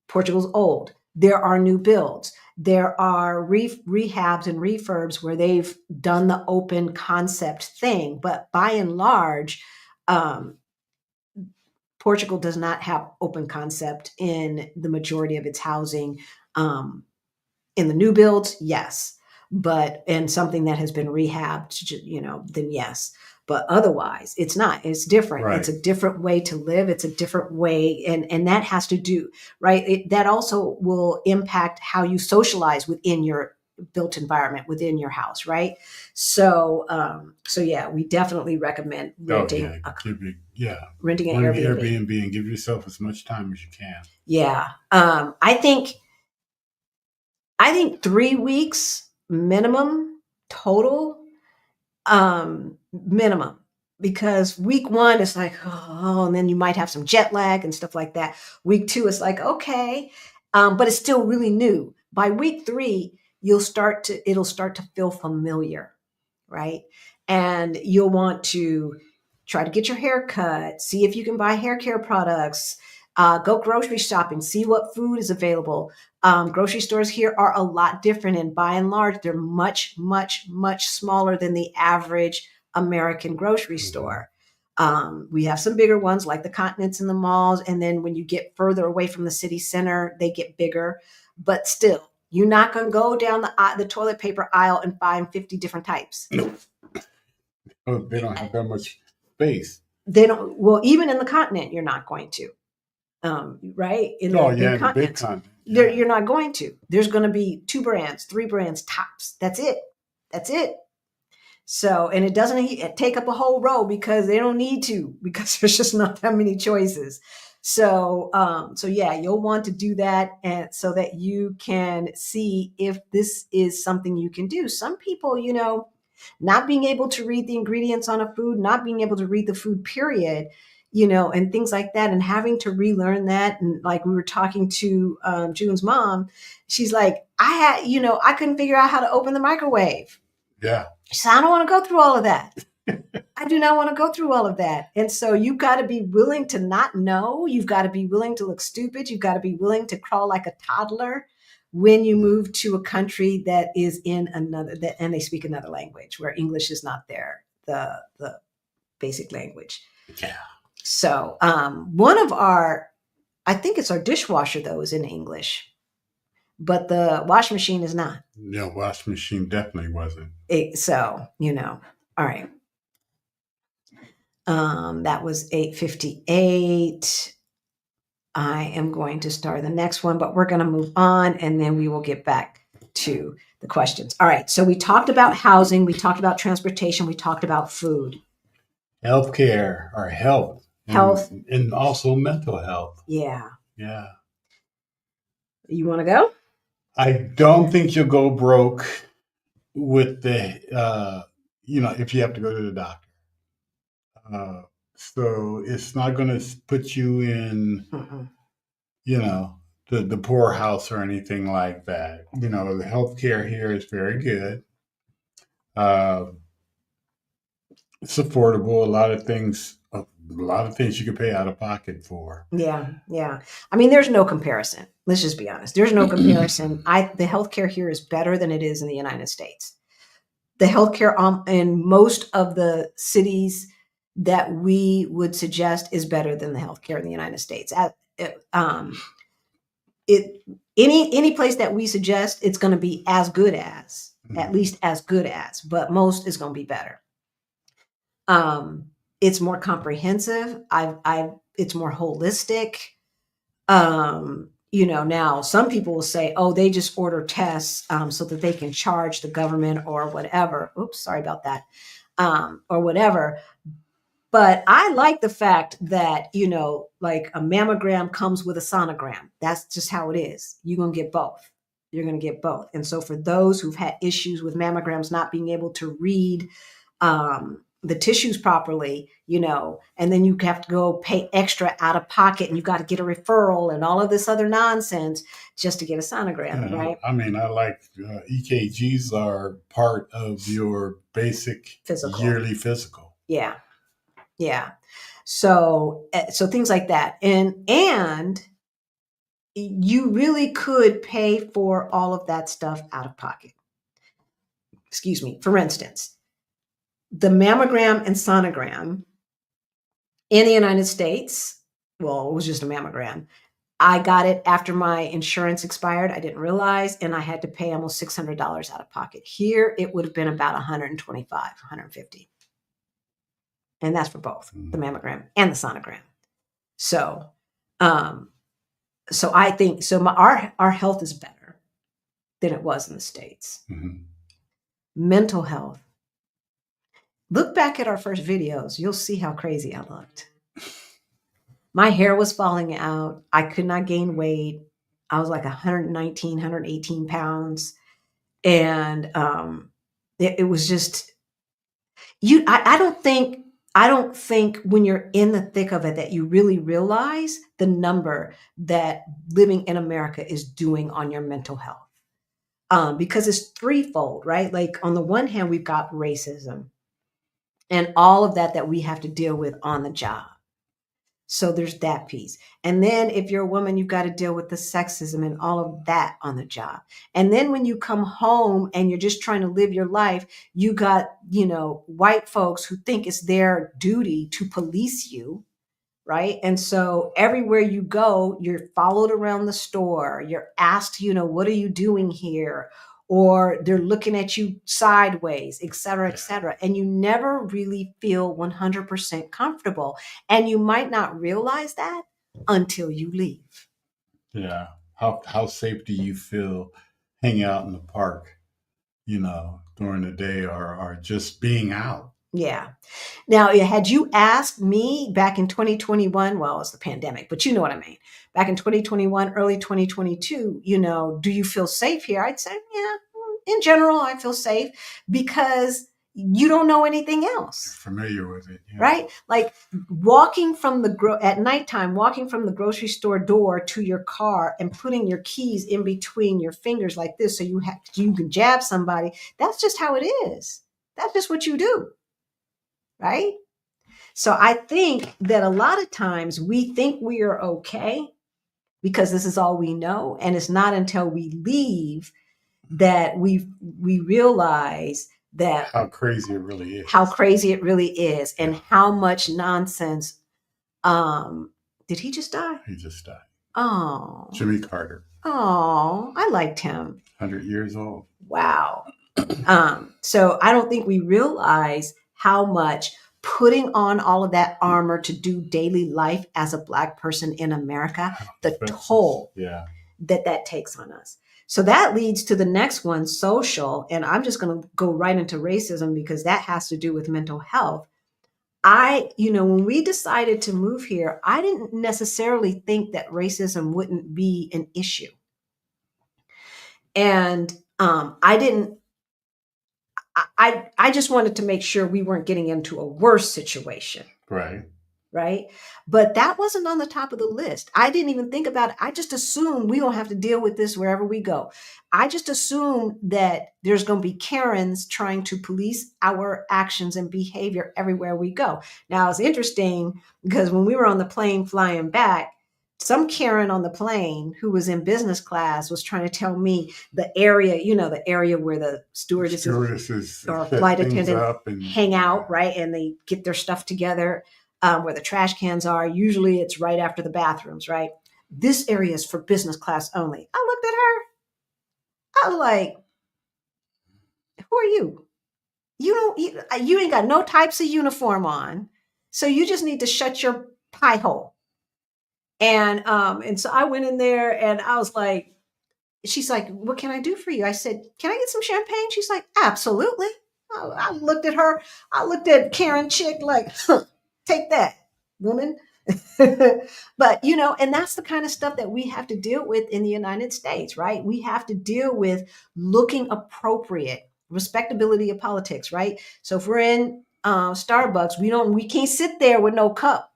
S1: Portugal's old. There are new builds. There are rehabs and refurbs where they've done the open concept thing. But by and large, Um, Portugal does not have open concept in the majority of its housing. In the new builds, yes, but in something that has been rehabbed, then yes. But otherwise, it's not. It's different.
S2: Right.
S1: It's a different way to live. It's a different way, and that has to do right. That also will impact how you socialize within your built environment within your house, right? So yeah, we definitely recommend renting renting an
S2: Learn
S1: Airbnb.
S2: Airbnb and give yourself as much time as you can.
S1: Yeah, I think 3 weeks minimum total, minimum, because week one is like, oh, and then you might have some jet lag and stuff like that. Week two is like, okay, but it's still really new. By week three, it'll start to feel familiar, right? And you'll want to try to get your hair cut, see if you can buy hair care products, go grocery shopping, see what food is available. Grocery stores here are a lot different, and by and large, they're much, much, much smaller than the average American grocery store. We have some bigger ones like the continents and the malls, and then when you get further away from the city center, they get bigger. But still, you're not going to go down the toilet paper aisle and find 50 different types.
S2: Oh, they don't have that much space.
S1: They don't. Well, even in the continent, you're not going to. Right? In the big continents, you're not going to. There's going to be 2 brands, 3 brands tops. That's it. That's it. So, and it doesn't take up a whole row because they don't need to, because there's just not that many choices. So yeah, you'll want to do that, and so that you can see if this is something you can do. Some people, not being able to read the ingredients on a food, not being able to read the food period, and things like that, and having to relearn that. And like we were talking to June's mom, she's like, I couldn't figure out how to open the microwave.
S2: Yeah.
S1: She said, I don't want to go through all of that. I do not want to go through all of that. And so you've got to be willing to not know. You've got to be willing to look stupid. You've got to be willing to crawl like a toddler when you move to a country that is in and they speak another language where English is not the basic language.
S2: Yeah.
S1: So I think it's our dishwasher though, is in English, but the washing machine is not.
S2: Yeah, washing machine definitely wasn't.
S1: All right. That was 8:58. I am going to start the next one, but we're going to move on, and then we will get back to the questions. All right. So we talked about housing. We talked about transportation. We talked about food.
S2: Healthcare or health. And also mental health.
S1: Yeah.
S2: Yeah.
S1: You want to go?
S2: I don't think you'll go broke with the, if you have to go to the doctor. So it's not going to put you in, the poorhouse or anything like that. The healthcare here is very good. It's affordable. A lot of things you can pay out of pocket for.
S1: Yeah. I mean, there's no comparison. Let's just be honest. There's no comparison. The healthcare here is better than it is in the United States. The healthcare in most of the cities that we would suggest is better than the healthcare in the United States. Any place that we suggest, it's going to be as good as, at least as good as, but most is going to be better. It's more comprehensive. It's more holistic. Now some people will say, oh, they just order tests so that they can charge the government or whatever. Oops, sorry about that. Or whatever. But I like the fact that, like a mammogram comes with a sonogram. That's just how it is. You're going to get both. You're going to get both. And so for those who've had issues with mammograms not being able to read the tissues properly, and then you have to go pay extra out of pocket, and you've got to get a referral and all of this other nonsense just to get a sonogram, right?
S2: I mean, I like EKGs are part of your basic yearly physical.
S1: Yeah. So things like that, and you really could pay for all of that stuff out of pocket. Excuse me. For instance, the mammogram and sonogram in the United States, well, it was just a mammogram. I got it after my insurance expired. I didn't realize, and I had to pay almost $600 out of pocket. Here, it would have been about 125, 150. And that's for both the mammogram and the sonogram. So, so I think our health is better than it was in the States.
S2: Mm-hmm.
S1: Mental health. Look back at our first videos. You'll see how crazy I looked. My hair was falling out. I could not gain weight. I was like 119, 118 pounds. And it was just, I don't think when you're in the thick of it that you really realize the number that living in America is doing on your mental health. Because it's threefold, right? Like on the one hand, we've got racism and all of that we have to deal with on the job. So there's that piece. And then if you're a woman, you've got to deal with the sexism and all of that on the job. And then when you come home and you're just trying to live your life, you got, white folks who think it's their duty to police you. Right. And so everywhere you go, you're followed around the store. You're asked, what are you doing here? Or they're looking at you sideways, et cetera, et cetera. And you never really feel 100% comfortable. And you might not realize that until you leave.
S2: Yeah. How safe do you feel hanging out in the park, during the day or just being out?
S1: Yeah. Now, had you asked me back in 2021, well, it's the pandemic, but you know what I mean. Back in 2021, early 2022, do you feel safe here? I'd say, yeah, in general, I feel safe because you don't know anything else.
S2: Familiar with it. Yeah.
S1: Right? Like walking from at nighttime, walking from the grocery store door to your car and putting your keys in between your fingers like this so you can jab somebody. That's just how it is. That's just what you do. Right? So I think that a lot of times we think we are okay because this is all we know. And it's not until we leave that we realize that
S2: how crazy it really is.
S1: And how much nonsense. Did he just die?
S2: He just died.
S1: Oh,
S2: Jimmy Carter.
S1: Oh, I liked him.
S2: 100 years old.
S1: Wow. So I don't think we realize how much putting on all of that armor to do daily life as a Black person in America, the toll that takes on us. So that leads to the next one, social. And I'm just going to go right into racism because that has to do with mental health. When we decided to move here, I didn't necessarily think that racism wouldn't be an issue. And I just wanted to make sure we weren't getting into a worse situation. Right. But that wasn't on the top of the list. I didn't even think about it. I just assumed we don't have to deal with this wherever we go. I just assumed that there's going to be Karens trying to police our actions and behavior everywhere we go. Now, it's interesting because when we were on the plane flying back, some Karen on the plane who was in business class was trying to tell me the area where the stewardesses or flight attendants hang out, right? And they get their stuff together, where the trash cans are. Usually it's right after the bathrooms, right? This area is for business class only. I looked at her. I was like, who are you? You ain't got no types of uniform on. So you just need to shut your pie hole. And so I went in there and I was like, she's like, what can I do for you? I said, can I get some champagne? She's like, absolutely. I looked at her. I looked at Karen chick like, take that, woman. But, and that's the kind of stuff that we have to deal with in the United States, right? We have to deal with looking appropriate, respectability of politics, right? So if we're in Starbucks, we can't sit there with no cup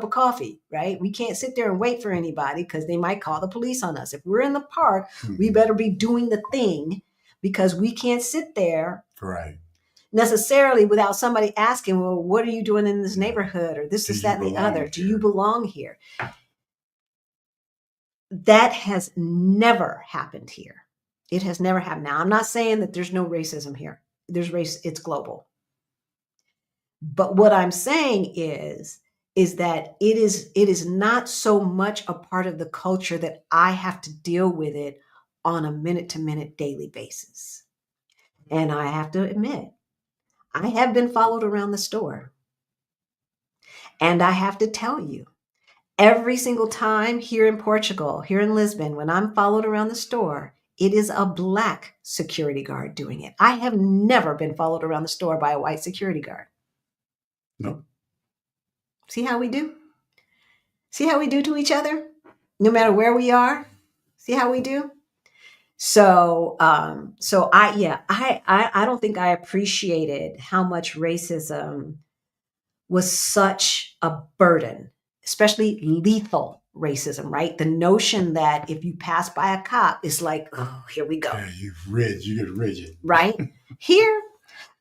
S1: of coffee, right? We can't sit there and wait for anybody because they might call the police on us. If we're in the park, we better be doing the thing because we can't sit there necessarily without somebody asking, well, what are you doing in this neighborhood? Or this, that, and the other. Do you belong here? That has never happened here. It has never happened. Now, I'm not saying that there's no racism here. There's race, it's global. But what I'm saying is is that it is not so much a part of the culture that I have to deal with it on a minute to minute daily basis. And I have to admit, I have been followed around the store. And I have to tell you, every single time here in Portugal, here in Lisbon, when I'm followed around the store, it is a black security guard doing it. I have never been followed around the store by a white security guard.
S2: No.
S1: See how we do? See how we do to each other? No matter where we are? See how we do? So I don't think I appreciated how much racism was such a burden, especially lethal racism, right? The notion that if you pass by a cop, it's like, oh, here we go.
S2: Yeah, you get rigid.
S1: Right? Here,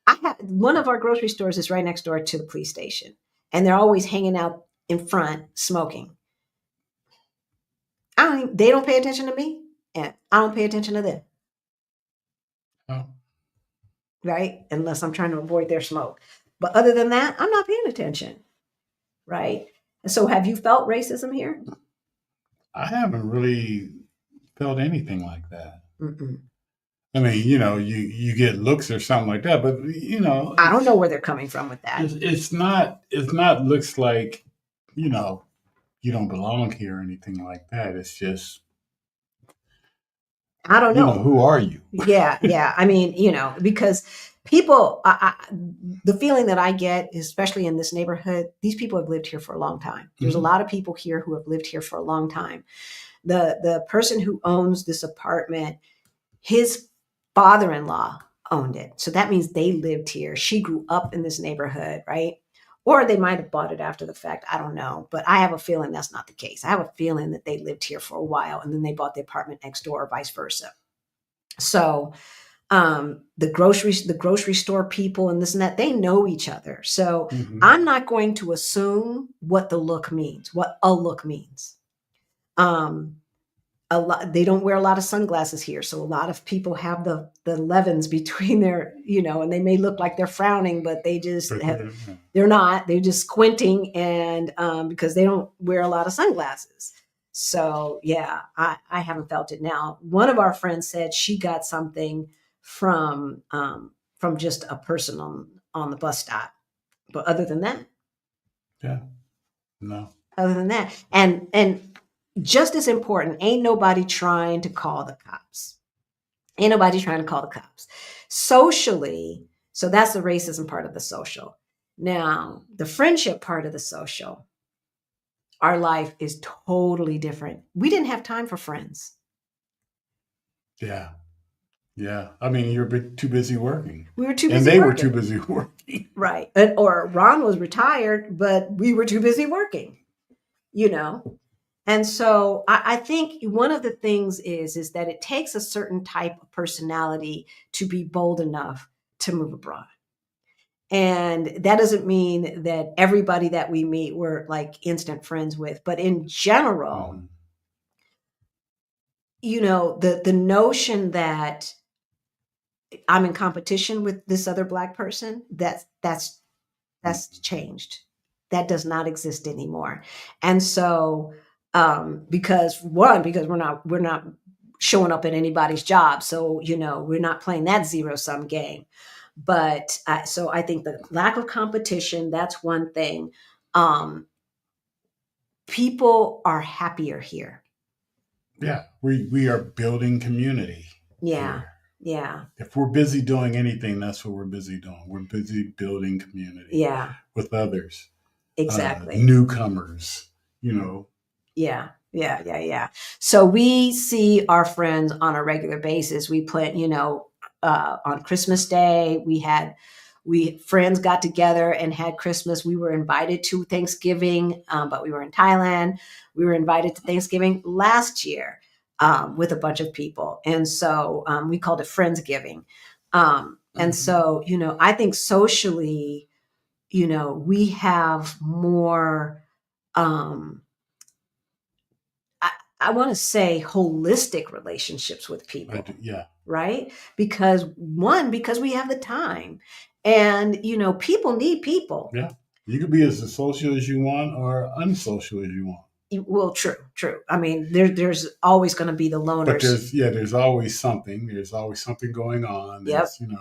S1: I have one of our grocery stores is right next door to the police station, and they're always hanging out in front smoking. They don't pay attention to me, and I don't pay attention to them.
S2: Oh.
S1: Right? Unless I'm trying to avoid their smoke. But other than that, I'm not paying attention. Right? And so have you felt racism here?
S2: I haven't really felt anything like that.
S1: Mm-mm.
S2: I mean, you get looks or something like that, but
S1: I don't know where they're coming from with that.
S2: It's not looks like, you don't belong here or anything like that. It's just,
S1: I don't know.
S2: Who are you?
S1: Yeah. I mean, because people, the feeling that I get, especially in this neighborhood, these people have lived here for a long time. There's a lot of people here who have lived here for a long time. The person who owns this apartment, his father-in-law owned it. So that means they lived here. She grew up in this neighborhood, right? Or they might have bought it after the fact. I don't know. But I have a feeling that's not the case. I have a feeling that they lived here for a while and then they bought the apartment next door or vice versa. So the grocery store people and this and that, they know each other. So I'm not going to assume what the look means, what a look means. They don't wear a lot of sunglasses here. So a lot of people have the levens between their, and they may look like they're frowning, but they're not, they're just squinting and because they don't wear a lot of sunglasses. So yeah, I haven't felt it. Now, one of our friends said she got something from just a person on the bus stop. But other than that,
S2: yeah, no.
S1: Other than that, and just as important, ain't nobody trying to call the cops. Ain't nobody trying to call the cops. Socially, so that's the racism part of the social. Now, the friendship part of the social, our life is totally different. We didn't have time for friends.
S2: Yeah. Yeah. I mean, you're too busy working.
S1: We were too busy
S2: working. And they were
S1: working.
S2: too busy working.
S1: Right. Or Ron was retired, but we were too busy working, And so I think one of the things is that it takes a certain type of personality to be bold enough to move abroad. And that doesn't mean that everybody that we meet we're like instant friends with, but in general, the notion that I'm in competition with this other Black person, that's changed. That does not exist anymore. And so because we're not showing up at anybody's job. So, we're not playing that zero sum game. But so I think the lack of competition, that's one thing. People are happier here.
S2: Yeah. We are building community.
S1: Yeah.
S2: Here.
S1: Yeah.
S2: If we're busy doing anything, that's what we're busy doing. We're busy building community.
S1: Yeah.
S2: With others.
S1: Exactly.
S2: Newcomers,
S1: Yeah. So we see our friends on a regular basis. We plan, on Christmas Day, friends got together and had Christmas. We were invited to Thanksgiving, but we were in Thailand. We were invited to Thanksgiving last year with a bunch of people. And so we called it Friendsgiving. And so, I think socially, we have more, I want to say holistic relationships with people.
S2: Yeah.
S1: Right? Because we have the time and, people need people.
S2: Yeah. You could be as social as you want or unsocial as you want.
S1: Well, true. I mean, there's always going to be the
S2: But
S1: loners.
S2: there's always something. There's always something going on.
S1: Yep.
S2: There's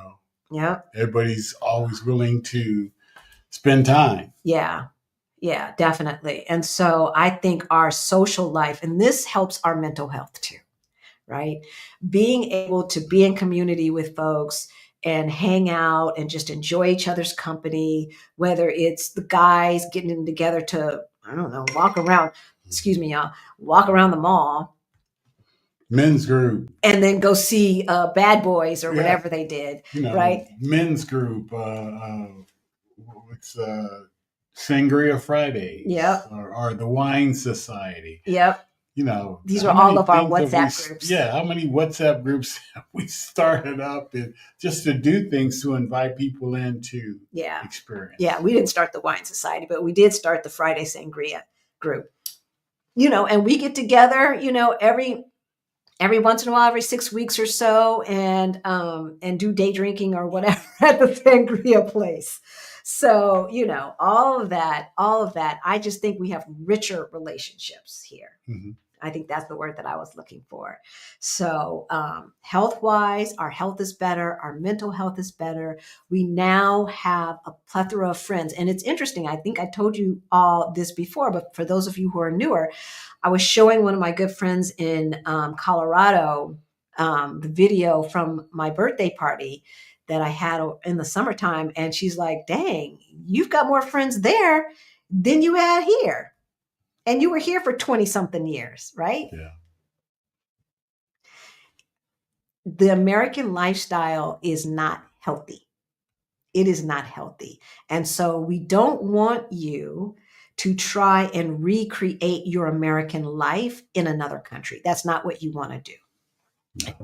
S1: Yep.
S2: everybody's always willing to spend time.
S1: Yeah. Yeah, definitely. And so I think our social life, and this helps our mental health too, right? Being able to be in community with folks and hang out and just enjoy each other's company, whether it's the guys getting together to, I don't know, walk around, excuse me, y'all, walk around the mall
S2: Men's group.
S1: and then go see Bad Boys or
S2: Yeah.
S1: whatever they did, right?
S2: Men's group. It's Sangria Fridays.
S1: Yep.
S2: Or the Wine Society.
S1: Yep. These are all of our WhatsApp groups.
S2: Yeah, how many WhatsApp groups have we started up just to do things to invite people into experience?
S1: Yeah, we didn't start the Wine Society, but we did start the Friday Sangria group. And we get together, every once in a while, every 6 weeks or so, and do day drinking or whatever at the sangria place. So, all of that, I just think we have richer relationships here.
S2: Mm-hmm.
S1: I think that's the word that I was looking for. So health-wise, our health is better. Our mental health is better. We now have a plethora of friends. And it's interesting. I think I told you all this before, but for those of you who are newer, I was showing one of my good friends in Colorado the video from my birthday party that I had in the summertime. And she's like, dang, you've got more friends there than you had here. And you were here for 20 something years, right?
S2: Yeah.
S1: The American lifestyle is not healthy. It is not healthy. And so we don't want you to try and recreate your American life in another country. That's not what you want to do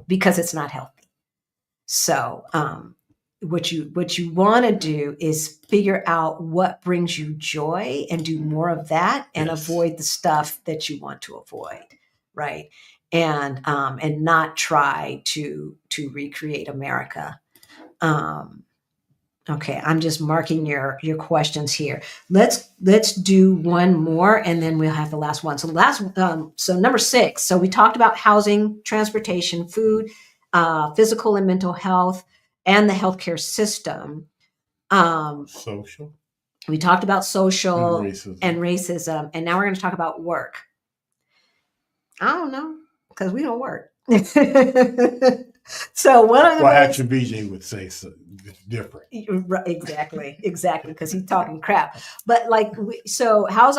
S1: because it's not healthy. So, what you want to do is figure out what brings you joy and do more of that and avoid the stuff that you want to avoid, right? And not try to recreate America. Okay, I'm just marking your questions here. Let's do one more and then we'll have the last one. So number 6. So we talked about housing, transportation, food, physical and mental health, and the healthcare system.
S2: Social.
S1: We talked about social
S2: and
S1: racism, and now we're going to talk about work. I don't know, because we don't work. So one of the
S2: Action BJ would say so, different.
S1: Exactly, because he's talking crap. But so how has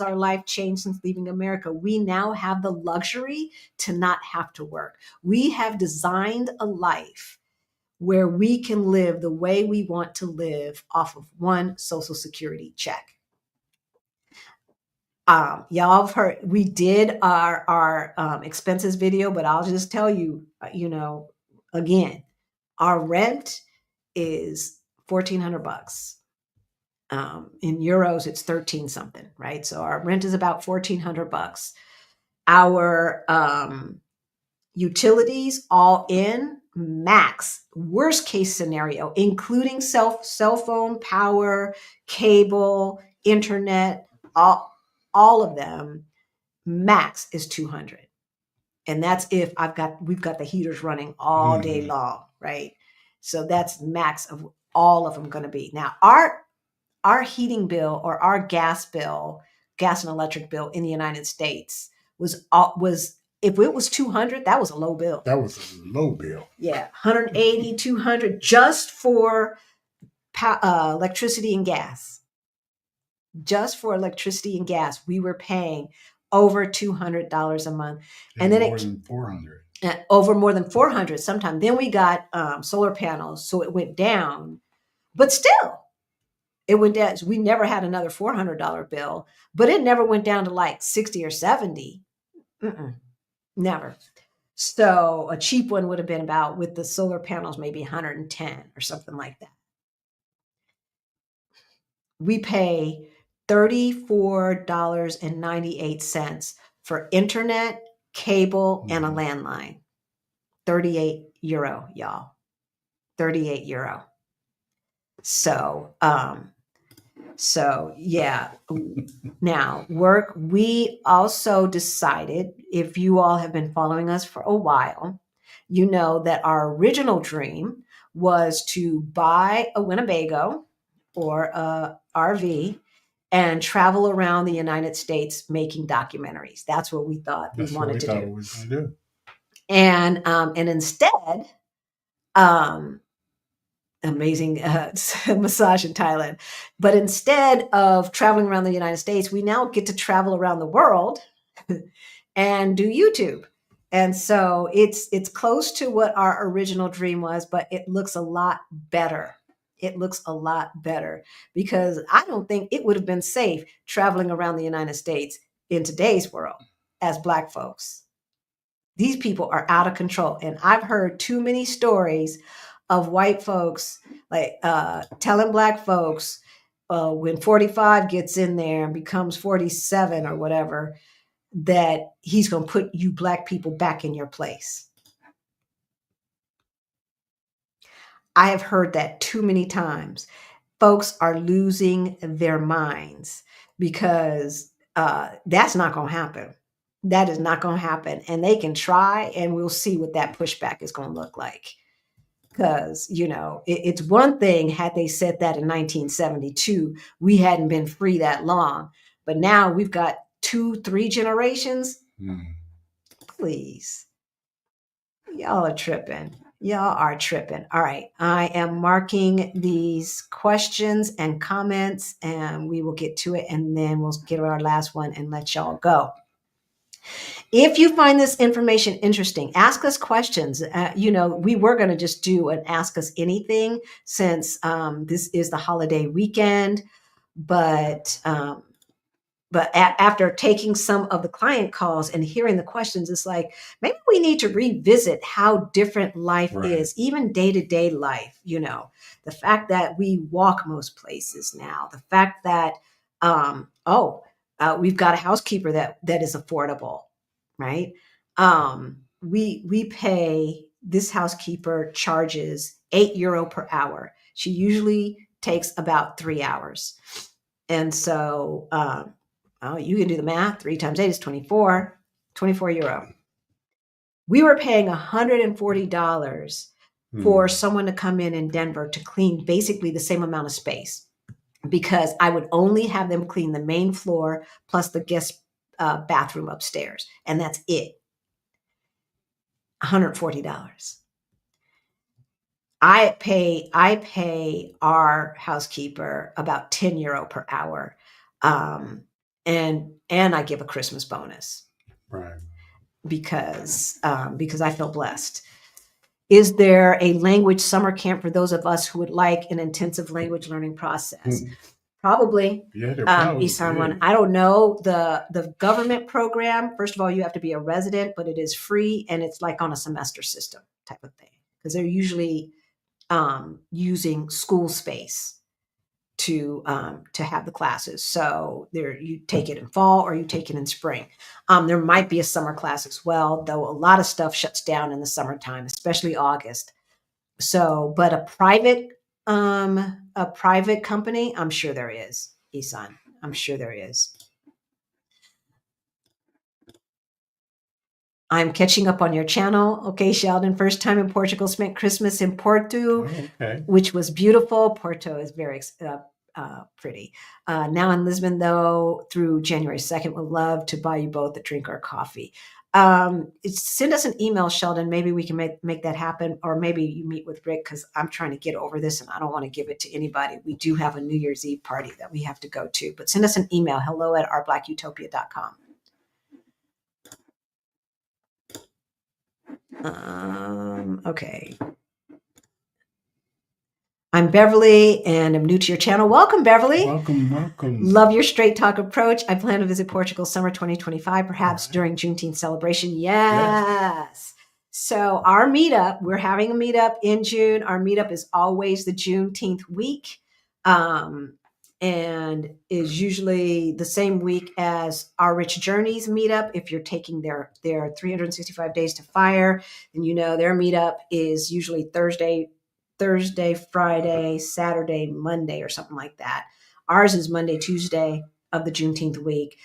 S1: our life changed since leaving America? We now have the luxury to not have to work. We have designed a life where we can live the way we want to live off of one Social Security check. Y'all have heard, we did our expenses video, but I'll just tell you, again, our rent is $1,400. In euros, it's 13 something, right? So our rent is about $1,400. Our utilities all in max, worst case scenario, including cell phone, power, cable, internet, all of them, max is 200. And that's if we've got the heaters running all day long, right? So that's max of all of them going to be. Now, our heating bill or our gas and electric bill in the United States was if it was 200, that was a low bill.
S2: That was a low bill.
S1: Yeah, 180, 200 just for electricity and gas. Just for electricity and gas, we were paying over $200 a month, and then
S2: more than 400.
S1: Over more than 400 sometimes. Then we got solar panels, so it went down, but still, it went down. We never had another $400 bill, but it never went down to like 60 or 70. Never. So a cheap one would have been about, with the solar panels, maybe 110 or something like that. We pay $34.98 for internet, cable, and a landline. 38 euro, y'all. 38 euro. So So yeah. Now, work, we also decided, if you all have been following us for a while, you know that our original dream was to buy a Winnebago or a RV and travel around the United States making documentaries. That's what we thought we
S2: That's what
S1: wanted
S2: we
S1: to
S2: thought
S1: do.
S2: we was going to do.
S1: And instead, um, amazing massage in Thailand. But instead of traveling around the United States, we now get to travel around the world and do YouTube. And so it's close to what our original dream was, but it looks a lot better. It looks a lot better because I don't think it would have been safe traveling around the United States in today's world as Black folks. These people are out of control. And I've heard too many stories of white folks like telling Black folks when 45 gets in there and becomes 47 or whatever, that he's going to put you Black people back in your place. I have heard that too many times. Folks are losing their minds because that's not going to happen. That is not going to happen. And they can try, and we'll see what that pushback is going to look like. Because, it's one thing had they said that in 1972, we hadn't been free that long. But now we've got 2-3 generations. Please. Y'all are tripping. Y'all are tripping. All right. I am marking these questions and comments, and we will get to it. And then we'll get to our last one and let y'all go. If you find this information interesting, ask us questions. We were going to just do an Ask Us Anything since this is the holiday weekend. But after taking some of the client calls and hearing the questions, it's like, maybe we need to revisit how different life is, even day-to-day life. The fact that we walk most places now, the fact that, we've got a housekeeper that is affordable, right? We pay, this housekeeper charges €8 per hour. She usually takes about 3 hours. And so, you can do the math. 3 times 8 is 24 euro. We were paying $140 for someone to come in Denver to clean basically the same amount of space, because I would only have them clean the main floor plus the guest bathroom upstairs. And that's it. $140. I pay our housekeeper about €10 per hour. And I give a Christmas bonus.
S2: Right.
S1: Because I feel blessed. Is there a language summer camp for those of us who would like an intensive language learning process? Probably.
S2: Yeah, there probably
S1: Isan one. I don't know the government program. First of all, you have to be a resident, but it is free, and it's like on a semester system type of thing, because they're usually using school space to have the classes. So there, you take it in fall or you take it in spring. There might be a summer class as well, though a lot of stuff shuts down in the summertime, especially August. So, but a private company, I'm sure there is, Isan. I'm sure there is. I'm catching up on your channel. Okay, Sheldon, first time in Portugal, spent Christmas in Porto, which was beautiful. Porto is very pretty. Now in Lisbon, though, through January 2nd, would love to buy you both a drink or coffee. Send us an email, Sheldon. Maybe we can make that happen. Or maybe you meet with Rick, because I'm trying to get over this and I don't want to give it to anybody. We do have a New Year's Eve party that we have to go to. But send us an email, hello@ourblackutopia.com. Okay. I'm Beverly, and I'm new to your channel. Welcome, Beverly.
S2: Welcome.
S1: Love your straight talk approach. I plan to visit Portugal summer 2025, perhaps during Juneteenth celebration. Yes. So our meetup, we're having a meetup in June. Our meetup is always the Juneteenth week, and is usually the same week as our Rich Journeys meetup. If you're taking their 365 Days to Fire, then their meetup is usually Thursday, Friday, Saturday, Monday, or something like that. Ours is Monday, Tuesday of the Juneteenth week.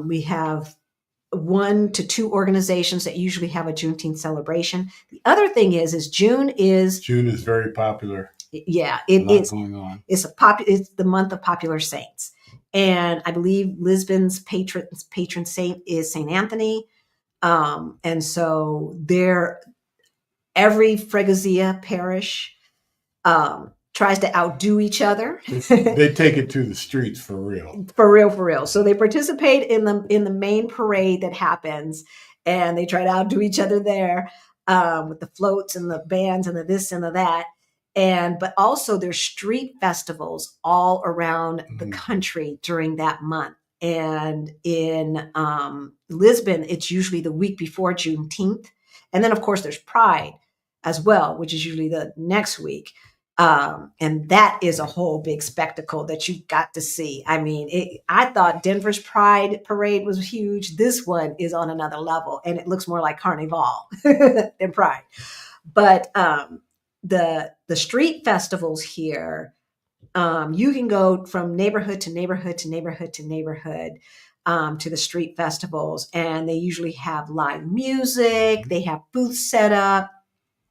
S1: We have 1 to 2 organizations that usually have a Juneteenth celebration. The other thing is
S2: June is very popular.
S1: Yeah,
S2: it is going on.
S1: It's the month of popular saints, and I believe Lisbon's patron saint is Saint Anthony. And so every Freguesia parish tries to outdo each other.
S2: They take it to the streets for real.
S1: For real. So they participate in the main parade that happens, and they try to outdo each other there with the floats and the bands and the this and the that. But also there's street festivals all around the country during that month. And in Lisbon, it's usually the week before Juneteenth. And then, of course, there's Pride as well, which is usually the next week. And that is a whole big spectacle that you got to see. I mean, I thought Denver's Pride Parade was huge. This one is on another level, and it looks more like Carnival than Pride. But the street festivals here, you can go from neighborhood to neighborhood to neighborhood to neighborhood to the street festivals, and they usually have live music. They have booths set up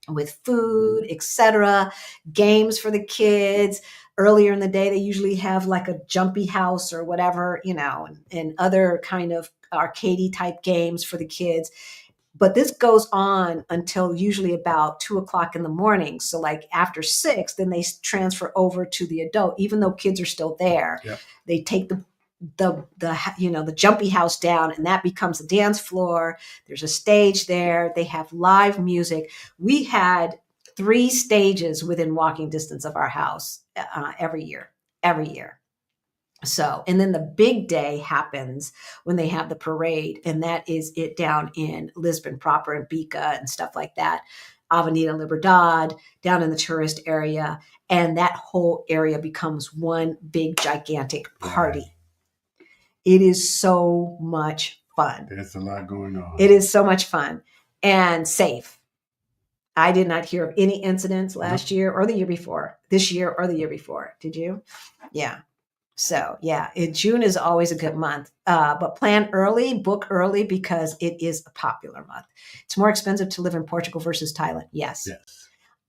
S1: with food, etc., games for the kids. Earlier in the day, they usually have like a jumpy house or whatever, and other kind of arcadey type games for the kids. But this goes on until usually about 2:00 in the morning. So like after 6, then they transfer over to the adult, even though kids are still there.
S2: Yep.
S1: They take the jumpy house down, and that becomes a dance floor. There's a stage there. They have live music. We had 3 stages within walking distance of our house every year. So, and then the big day happens when they have the parade, and that is it down in Lisbon proper and Bica and stuff like that. Avenida Liberdade, down in the tourist area, and that whole area becomes one big gigantic party. It is so much fun.
S2: There's a lot going on.
S1: It is so much fun and safe. I did not hear of any incidents last year or the year before, this year or the year before. Did you? Yeah. So yeah, June is always a good month, but plan early, book early, because it is a popular month. It's more expensive to live in Portugal versus Thailand. Yes.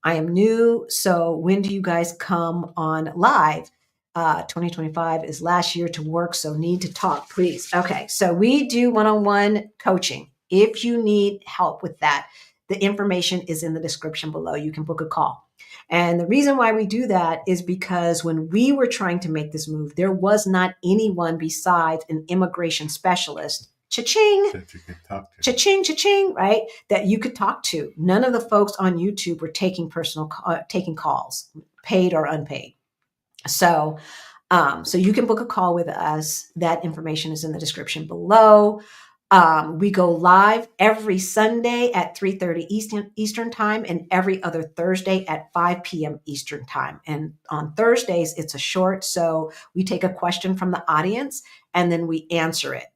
S1: I am new. So when do you guys come on live? 2025 is last year to work, so need to talk, please. Okay, so we do one-on-one coaching. If you need help with that, the information is in the description below. You can book a call. And the reason why we do that is because when we were trying to make this move, there was not anyone besides an immigration specialist, cha-ching,
S2: that you could talk to.
S1: Cha-ching, cha-ching, right? That you could talk to. None of the folks on YouTube were taking taking calls, paid or unpaid. So you can book a call with us. That information is in the description below. We go live every Sunday at 3:30 Eastern time, and every other Thursday at 5 p.m. Eastern time. And on Thursdays, it's a short. So we take a question from the audience and then we answer it.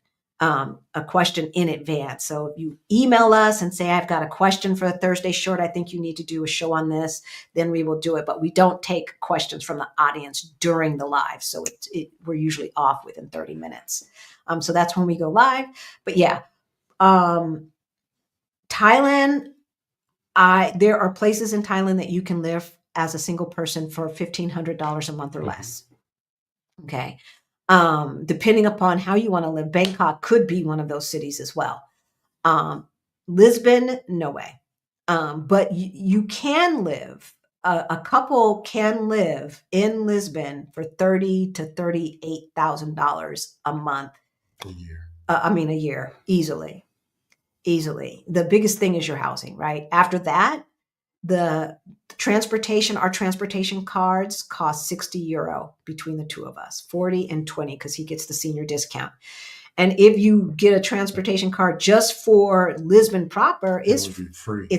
S1: A question in advance. So if you email us and say, I've got a question for a Thursday short, I think you need to do a show on this, then we will do it. But we don't take questions from the audience during the live. So we're usually off within 30 minutes. So that's when we go live. But yeah, Thailand, there are places in Thailand that you can live as a single person for $1,500 a month or less. Okay. Depending upon how you want to live, Bangkok could be one of those cities as well. Lisbon, no way. But you can live, a couple can live in Lisbon for $30,000 to $38,000 a month. A year, easily. The biggest thing is your housing, right? After that, the transportation, our transportation cards cost €60 between the two of us, 40 and 20, because he gets the senior discount. And if you get a transportation card just for Lisbon proper, it's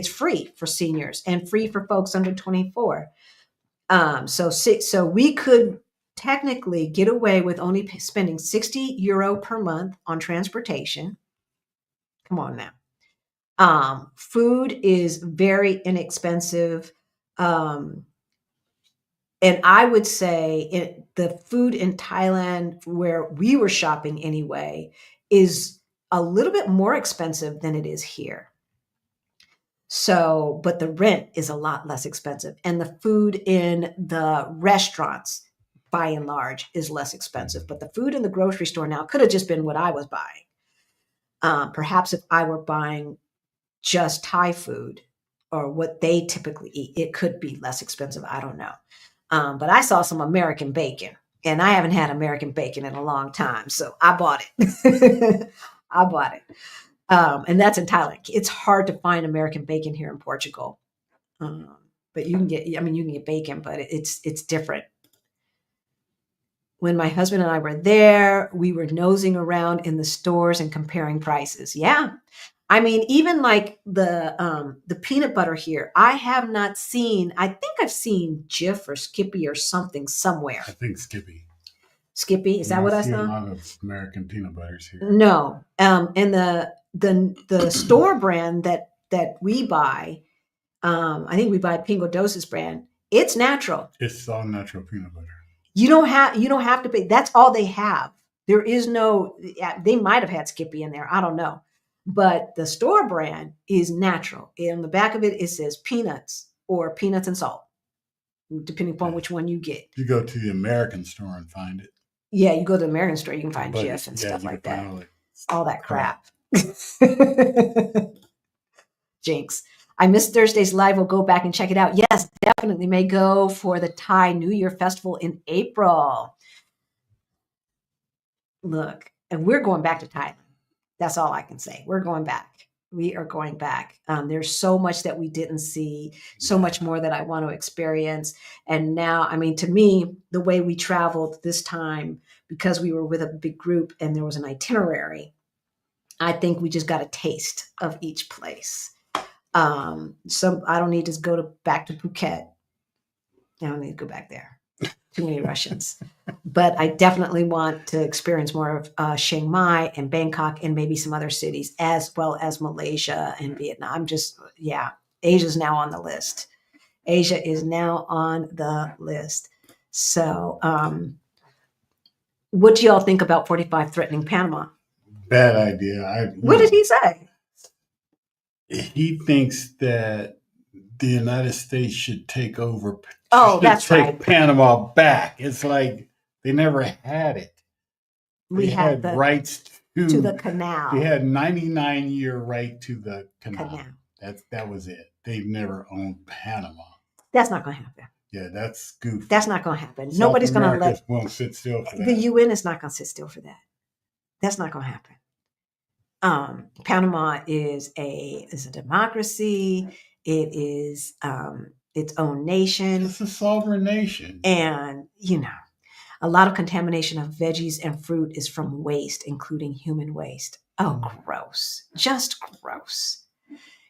S1: free for seniors and free for folks under 24. So we could technically get away with only spending €60 per month on transportation. Come on now. Food is very inexpensive. And I would say the food in Thailand, where we were shopping anyway, is a little bit more expensive than it is here. So, but the rent is a lot less expensive. And the food in the restaurants, by and large, is less expensive. But the food in the grocery store now could have just been what I was buying. Perhaps if I were buying just Thai food or what they typically eat, it could be less expensive. I don't know. But I saw some American bacon, and I haven't had American bacon in a long time. So I bought it. I bought it. And that's in Thailand. It's hard to find American bacon here in Portugal. But you can get, I mean, you can get bacon, but it's different. When my husband and I were there, we were nosing around in the stores and comparing prices. Yeah. I mean, even like the peanut butter here, I have not seen, I think I've seen Jif or Skippy or something somewhere.
S2: I think Skippy.
S1: Skippy, is that what I
S2: see
S1: saw?
S2: a lot of American peanut butters here.
S1: No. And the store brand that we buy, I think we buy Pingo Doce's brand. It's natural.
S2: It's all natural peanut butter.
S1: You don't have to pay. That's all they have. There is no. They might have had Skippy in there. I don't know, but the store brand is natural. And on the back of it, it says peanuts or peanuts and salt, depending upon which one you get.
S2: You go to the American store and find it.
S1: Yeah, you go to the American store, you can find Jif and stuff like that. All that crap. Jinx. I missed Thursday's live. We'll go back and check it out. Yes, definitely may go for the Thai New Year Festival in April. Look, and we're going back to Thailand. That's all I can say. We're going back. We are going back. There's so much that we didn't see, so much more that I want to experience. And now, I mean, to me, the way we traveled this time, because we were with a big group and there was an itinerary, I think we just got a taste of each place. So I don't need to go back to Phuket. I don't need to go back there. Too many Russians. But I definitely want to experience more of Chiang Mai and Bangkok and maybe some other cities, as well as Malaysia and Vietnam. Asia's now on the list. Asia is now on the list. So what do y'all think about 45 threatening Panama?
S2: Bad idea.
S1: What did he say?
S2: He thinks that the United States should take over.
S1: Oh, that's
S2: take
S1: right.
S2: Panama back. It's like they never had it.
S1: We had
S2: the rights
S1: to the canal.
S2: They had 99-year right to the canal. That was it. They've never owned Panama.
S1: That's not going to happen.
S2: Yeah, that's goofy.
S1: That's not going to happen. Nobody's going to let.
S2: Won't sit still for that.
S1: The UN is not going to sit still for that. That's not going to happen. Panama is a democracy. It is its own nation.
S2: It's a sovereign nation.
S1: And, a lot of contamination of veggies and fruit is from waste, including human waste. Oh, gross. Just gross.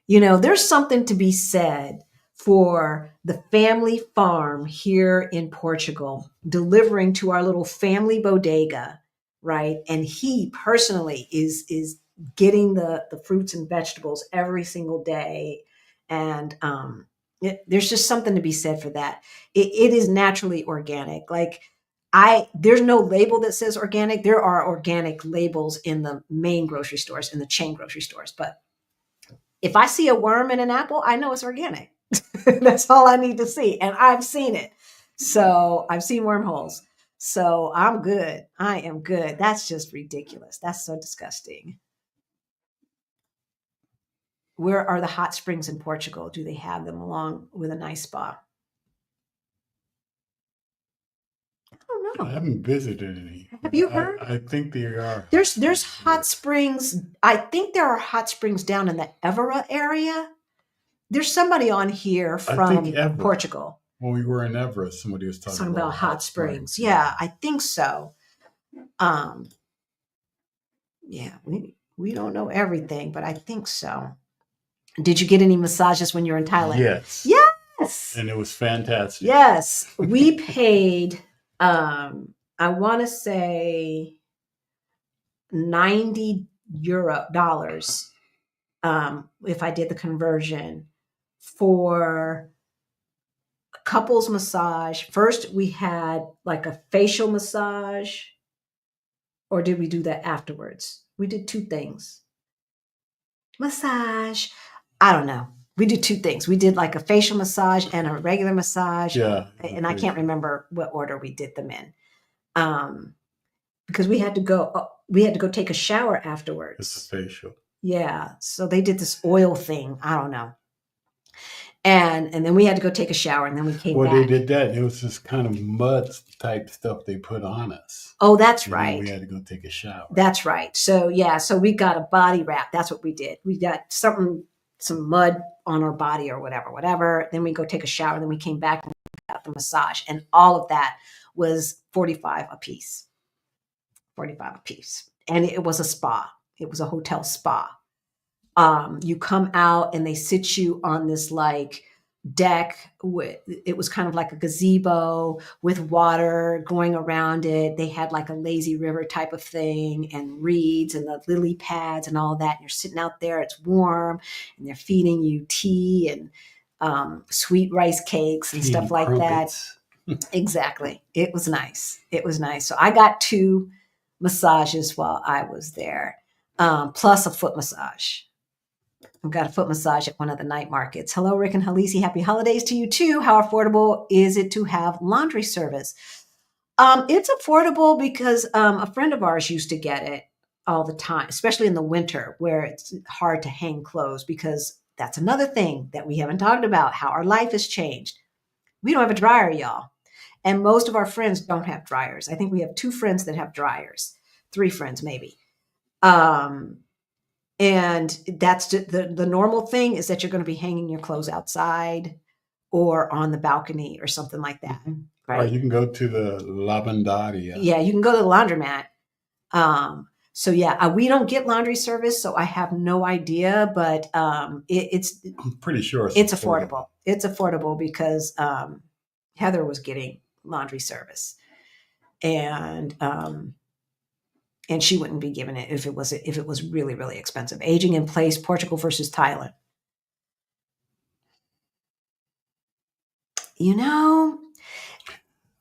S1: There's something to be said for the family farm here in Portugal, delivering to our little family bodega, right? And he personally is getting the fruits and vegetables every single day. And there's just something to be said for that. It is naturally organic. There's no label that says organic. There are organic labels in the main grocery stores, in the chain grocery stores. But if I see a worm in an apple, I know it's organic. That's all I need to see. And I've seen it. So I've seen wormholes. So I'm good. I am good. That's just ridiculous. That's so disgusting. Where are the hot springs in Portugal? Do they have them along with a nice spa? I don't know.
S2: I haven't visited any.
S1: Have you heard?
S2: I think there are.
S1: There's hot springs. I think there are hot springs down in the Évora area. There's somebody on here from Portugal.
S2: When we were in Évora, somebody was talking
S1: about hot springs. Yeah, I think so. Yeah, we don't know everything, but I think so. Did you get any massages when you were in Thailand?
S2: Yes.
S1: Yes.
S2: And it was fantastic.
S1: Yes. We paid, I want to say $90 if I did the conversion, for couples massage. First, we had like a facial massage, or did we do that afterwards? We did two things. Massage. I don't know. We did two things. We did like a facial massage and a regular massage.
S2: Yeah.
S1: And I can't remember what order we did them in. Because we had to go take a shower
S2: It's a
S1: afterwards.
S2: facial.
S1: Yeah. So they did this oil thing. I don't know. And then we had to go take a shower, and then we came
S2: Well,
S1: back.
S2: they did that. It was this kind of mud type stuff they put on us.
S1: Oh, that's
S2: And
S1: right.
S2: then we had to go take a shower.
S1: That's right. So yeah, so we got a body wrap. That's what we did. We got some mud on our body or whatever. Then we go take a shower. Then we came back and got the massage, and all of that was 45 a piece. 45 a piece, and it was a spa. It was a hotel spa. You come out and they sit you on this like deck with, it was kind of like a gazebo with water going around it. They had like a lazy river type of thing and reeds and the lily pads and all that. And you're sitting out there, it's warm, and they're feeding you tea and sweet rice cakes and stuff like
S2: Crumpets.
S1: that. Exactly. It was nice. It was nice. So I got 2 massages while I was there, plus a foot massage. I've got a foot massage at one of the night markets. Hello, Rick and Halisi. Happy holidays to you too. How affordable is it to have laundry service? It's affordable because a friend of ours used to get it all the time, especially in the winter where it's hard to hang clothes, because that's another thing that we haven't talked about, how our life has changed. We don't have a dryer, y'all. And most of our friends don't have dryers. I think we have 2 friends that have dryers, 3 friends maybe. And that's the normal thing is that you're going to be hanging your clothes outside or on the balcony or something like that.
S2: Mhm.
S1: Right.
S2: Or you can go to the lavandaria.
S1: Yeah, you can go to the laundromat. So yeah, we don't get laundry service, so I have no idea, but it's
S2: I'm pretty sure
S1: it's affordable. It's affordable because Heather was getting laundry service, and she wouldn't be given it if it was really, really expensive. Aging in place, Portugal versus Thailand. You know,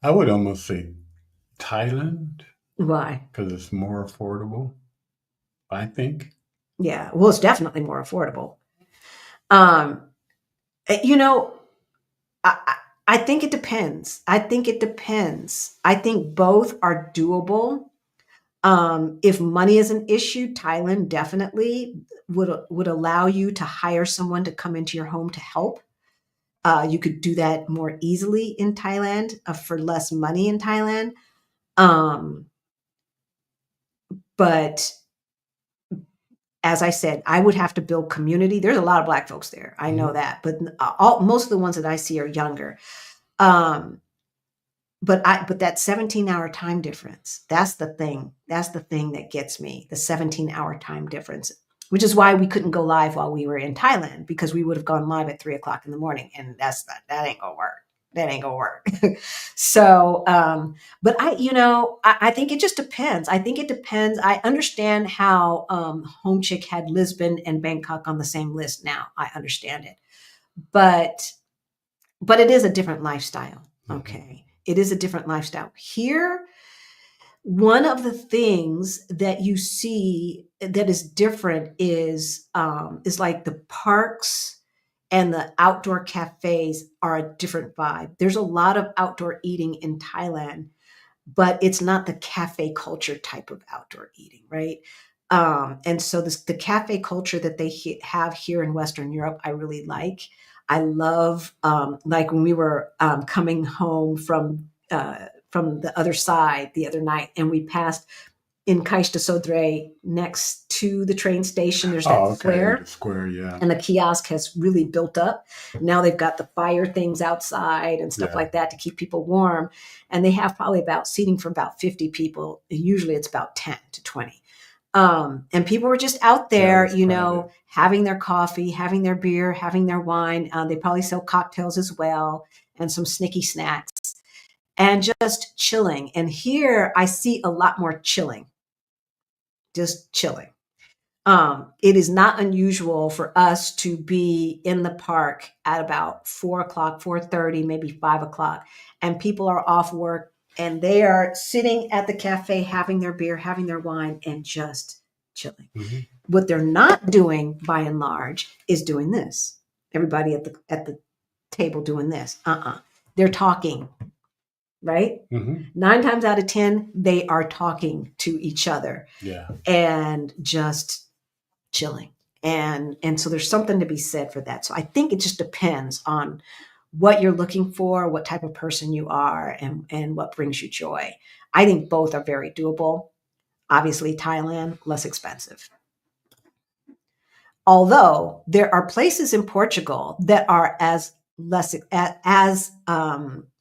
S2: I would almost say Thailand
S1: why?
S2: because it's more affordable, I think.
S1: Yeah, well, it's definitely more affordable. Um, you know, I think it depends. I think it depends. I think both are doable. If money is an issue, Thailand definitely would allow you to hire someone to come into your home to help. You could do that more easily in Thailand for less money in Thailand. But as I said, I would have to build community. There's a lot of Black folks there. I know that, but most of the ones that I see are younger. But that 17-hour time difference, that's the thing. That's the thing that gets me, the 17-hour time difference, which is why we couldn't go live while we were in Thailand, because we would have gone live at 3:00 in the morning. And that ain't gonna work. That ain't gonna work. So, but I think it just depends. I think it depends. I understand how Home Chick had Lisbon and Bangkok on the same list now. I understand it. But it is a different lifestyle. Okay. It is a different lifestyle. Here, one of the things that you see that is different is like the parks and the outdoor cafes are a different vibe. There's a lot of outdoor eating in Thailand, but it's not the cafe culture type of outdoor eating, right? And so the cafe culture that they have here in Western Europe, I really like. I love, like when we were coming home from the other side the other night, and we passed in Caixa de Sodré next to the train station. There's that square.
S2: The square, yeah.
S1: And the kiosk has really built up. Now they've got the fire things outside and stuff like that to keep people warm. And they have probably about seating for about 50 people. Usually it's about 10 to 20. And people were just out there, having their coffee, having their beer, having their wine. They probably sell cocktails as well and some snicky snacks and just chilling. And here I see a lot more chilling, just chilling. It is not unusual for us to be in the park at about 4 o'clock, 4:30, maybe 5 o'clock, and people are off work and they are sitting at the cafe having their beer, having their wine, and just chilling.
S2: Mm-hmm.
S1: What they're not doing, by and large, is doing this. Everybody at the table doing this. They're talking, right?
S2: Mm-hmm.
S1: 9 times out of 10, they are talking to each other.
S2: Yeah.
S1: And just chilling. And so there's something to be said for that. So I think it just depends on what you're looking for, what type of person you are, and what brings you joy. I think both are very doable. Obviously, Thailand, less expensive. Although there are places in Portugal that are as less as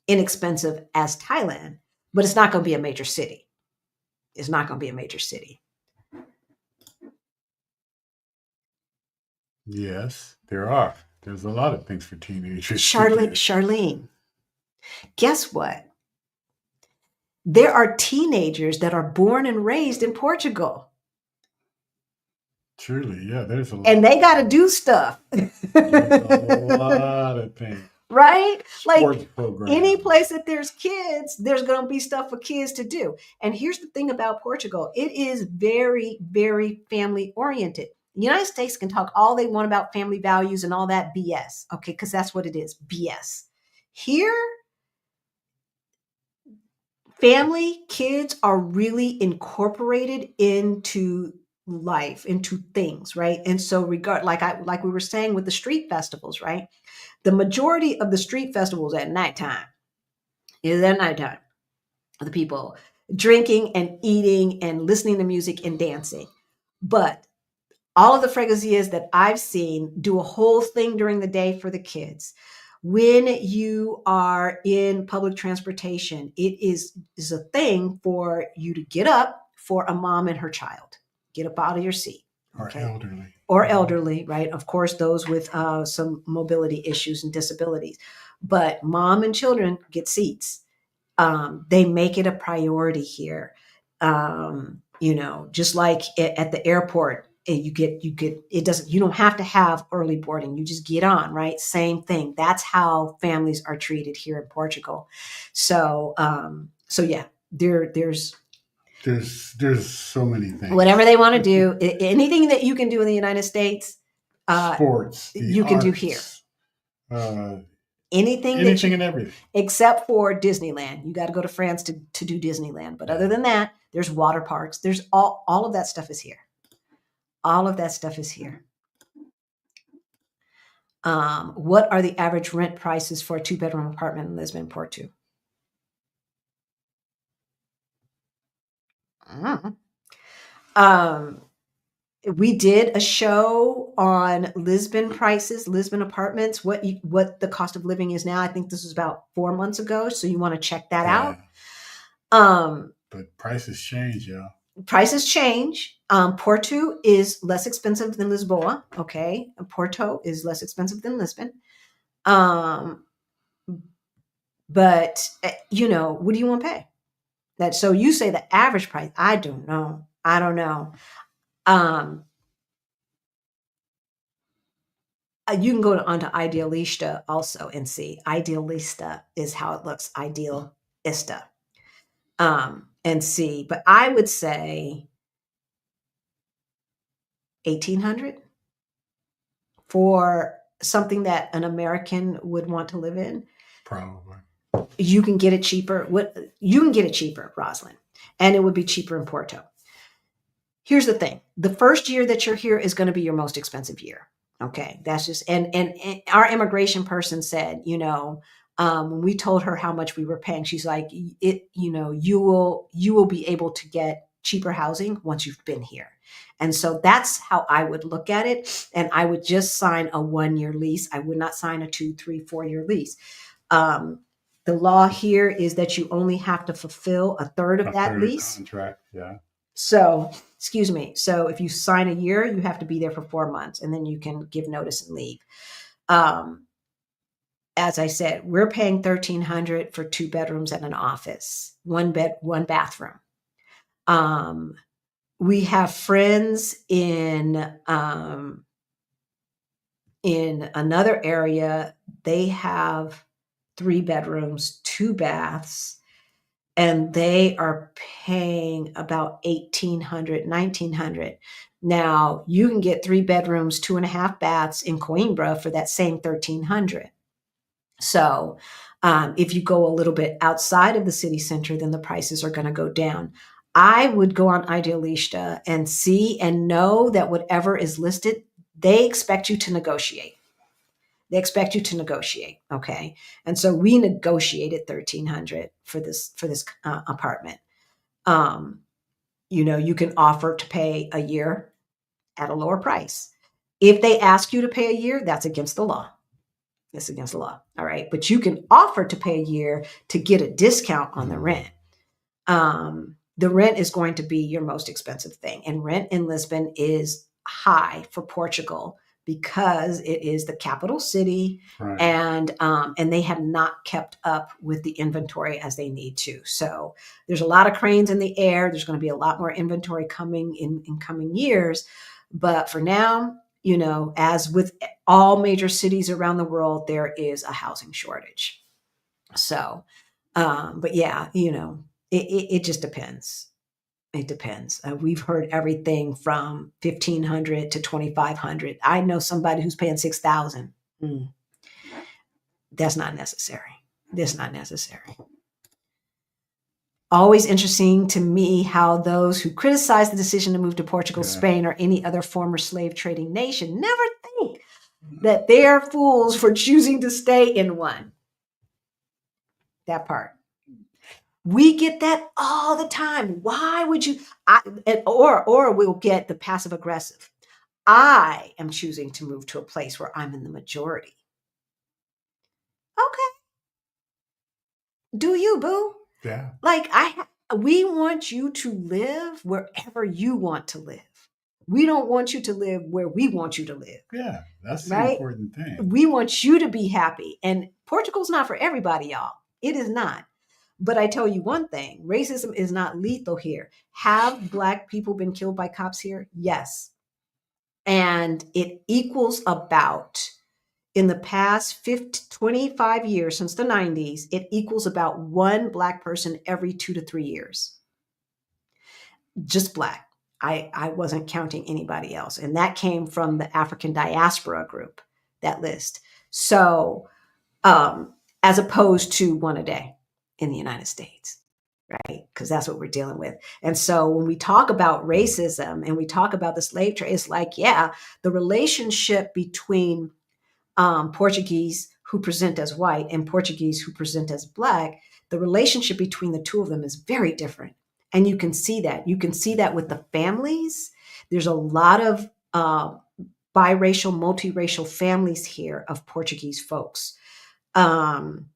S1: inexpensive as Thailand, but it's not going to be a major city. It's not going to be a major city.
S2: Yes, there are. There's a lot of things for teenagers.
S1: Charlene, guess what? There are teenagers that are born and raised in Portugal.
S2: Truly, yeah, there's a lot.
S1: And they got to do stuff.
S2: There's a lot of things.
S1: Right?
S2: Sports
S1: Like
S2: programs.
S1: any place that there's kids, there's going to be stuff for kids to do. And here's the thing about Portugal. It is very, very family oriented. The United States can talk all they want about family values and all that BS. Okay, because that's what it is, BS. Here, family, kids are really incorporated into life, into things, right? And so like we were saying with the street festivals, right? The majority of the street festivals at nighttime is at nighttime. The people drinking and eating and listening to music and dancing. But all of the freguesias that I've seen do a whole thing during the day for the kids. When you are in public transportation, it is a thing for you to get up for a mom and her child. Get up out of your seat.
S2: Okay? Elderly.
S1: Or elderly, right? Of course, those with some mobility issues and disabilities. But mom and children get seats. They make it a priority here. Just like at the airport, you don't have to have early boarding. You just get on, right? Same thing. That's how families are treated here in Portugal. So yeah, there's
S2: so many things.
S1: Whatever they want to do, anything that you can do in the United States,
S2: sports,
S1: you can do here. Anything
S2: and everything,
S1: except for Disneyland. You got to go to France to do Disneyland. But other than that, there's water parks. There's all of that stuff is here. All of that stuff is here. What are the average rent prices for a 2-bedroom apartment in Lisbon, Porto? We did a show on Lisbon prices, Lisbon apartments, what the cost of living is now. I think this was about 4 months ago, so you want to check that out.
S2: But prices change, yeah.
S1: Prices change. Porto is less expensive than Lisboa. Okay, Porto is less expensive than Lisbon. But what do you want to pay? So you say the average price. I don't know. You can go onto Idealista also and see. Idealista is how it looks. Idealista. And see. But I would say 1,800 for something that an American would want to live in.
S2: Probably.
S1: You can get it cheaper. You can get it cheaper, Rosalind, and it would be cheaper in Porto. Here's the thing. The first year that you're here is going to be your most expensive year. Okay. That's just, and our immigration person said, when we told her how much we were paying, she's like, you will be able to get cheaper housing once you've been here. And so that's how I would look at it. And I would just sign a 1-year lease. I would not sign a 2, 3, 4-year lease. The law here is that you only have to fulfill a third of that lease.
S2: Contract, yeah.
S1: So, excuse me. So if you sign a year, you have to be there for 4 months and then you can give notice and leave. As I said, we're paying $1,300 for 2 bedrooms and an office, 1 bed, 1 bathroom. We have friends in another area. They have 3 bedrooms, 2 baths, and they are paying about 1,800, 1,900. Now you can get 3 bedrooms, 2.5 baths in Coimbra for that same 1,300. So if you go a little bit outside of the city center, then the prices are going to go down. I would go on Idealista and see and know that whatever is listed, they expect you to negotiate. They expect you to negotiate, okay? And so we negotiated 1,300 for this apartment. You can offer to pay a year at a lower price. If they ask you to pay a year, that's against the law. It's against the law. All right. But you can offer to pay a year to get a discount on the rent. The rent is going to be your most expensive thing. And rent in Lisbon is high for Portugal because it is the capital city,
S2: Right.
S1: and they have not kept up with the inventory as they need to. So there's a lot of cranes in the air. There's going to be a lot more inventory coming in coming years. But for now, as with all major cities around the world, there is a housing shortage. So, but yeah, it just depends. It depends. We've heard everything from 1,500 to 2,500. I know somebody who's paying 6,000. That's not necessary. That's not necessary. Always interesting to me how those who criticize the decision to move to Portugal, Spain, or any other former slave trading nation never think that they're fools for choosing to stay in one. That part. We get that all the time. Why would you? Or we'll get the passive aggressive. I am choosing to move to a place where I'm in the majority. Okay. Do you, boo?
S2: Yeah.
S1: Like we want you to live wherever you want to live. We don't want you to live where we want you to live.
S2: Yeah, that's the
S1: right?
S2: important thing.
S1: We want you to be happy. And Portugal's not for everybody, y'all. It is not. But I tell you one thing, racism is not lethal here. Have Black people been killed by cops here? Yes. And it equals about, in the past 25 years, since the 90s, it equals about one Black person every 2 to 3 years. Just Black. I wasn't counting anybody else. And that came from the African diaspora group, that list. So, as opposed to one a day in the United States, right? Because that's what we're dealing with. And so when we talk about racism and we talk about the slave trade, it's like, yeah, the relationship between Portuguese who present as white and Portuguese who present as Black, the relationship between the two of them is very different. And you can see that. You can see that with the families. There's a lot of biracial, multiracial families here of Portuguese folks. And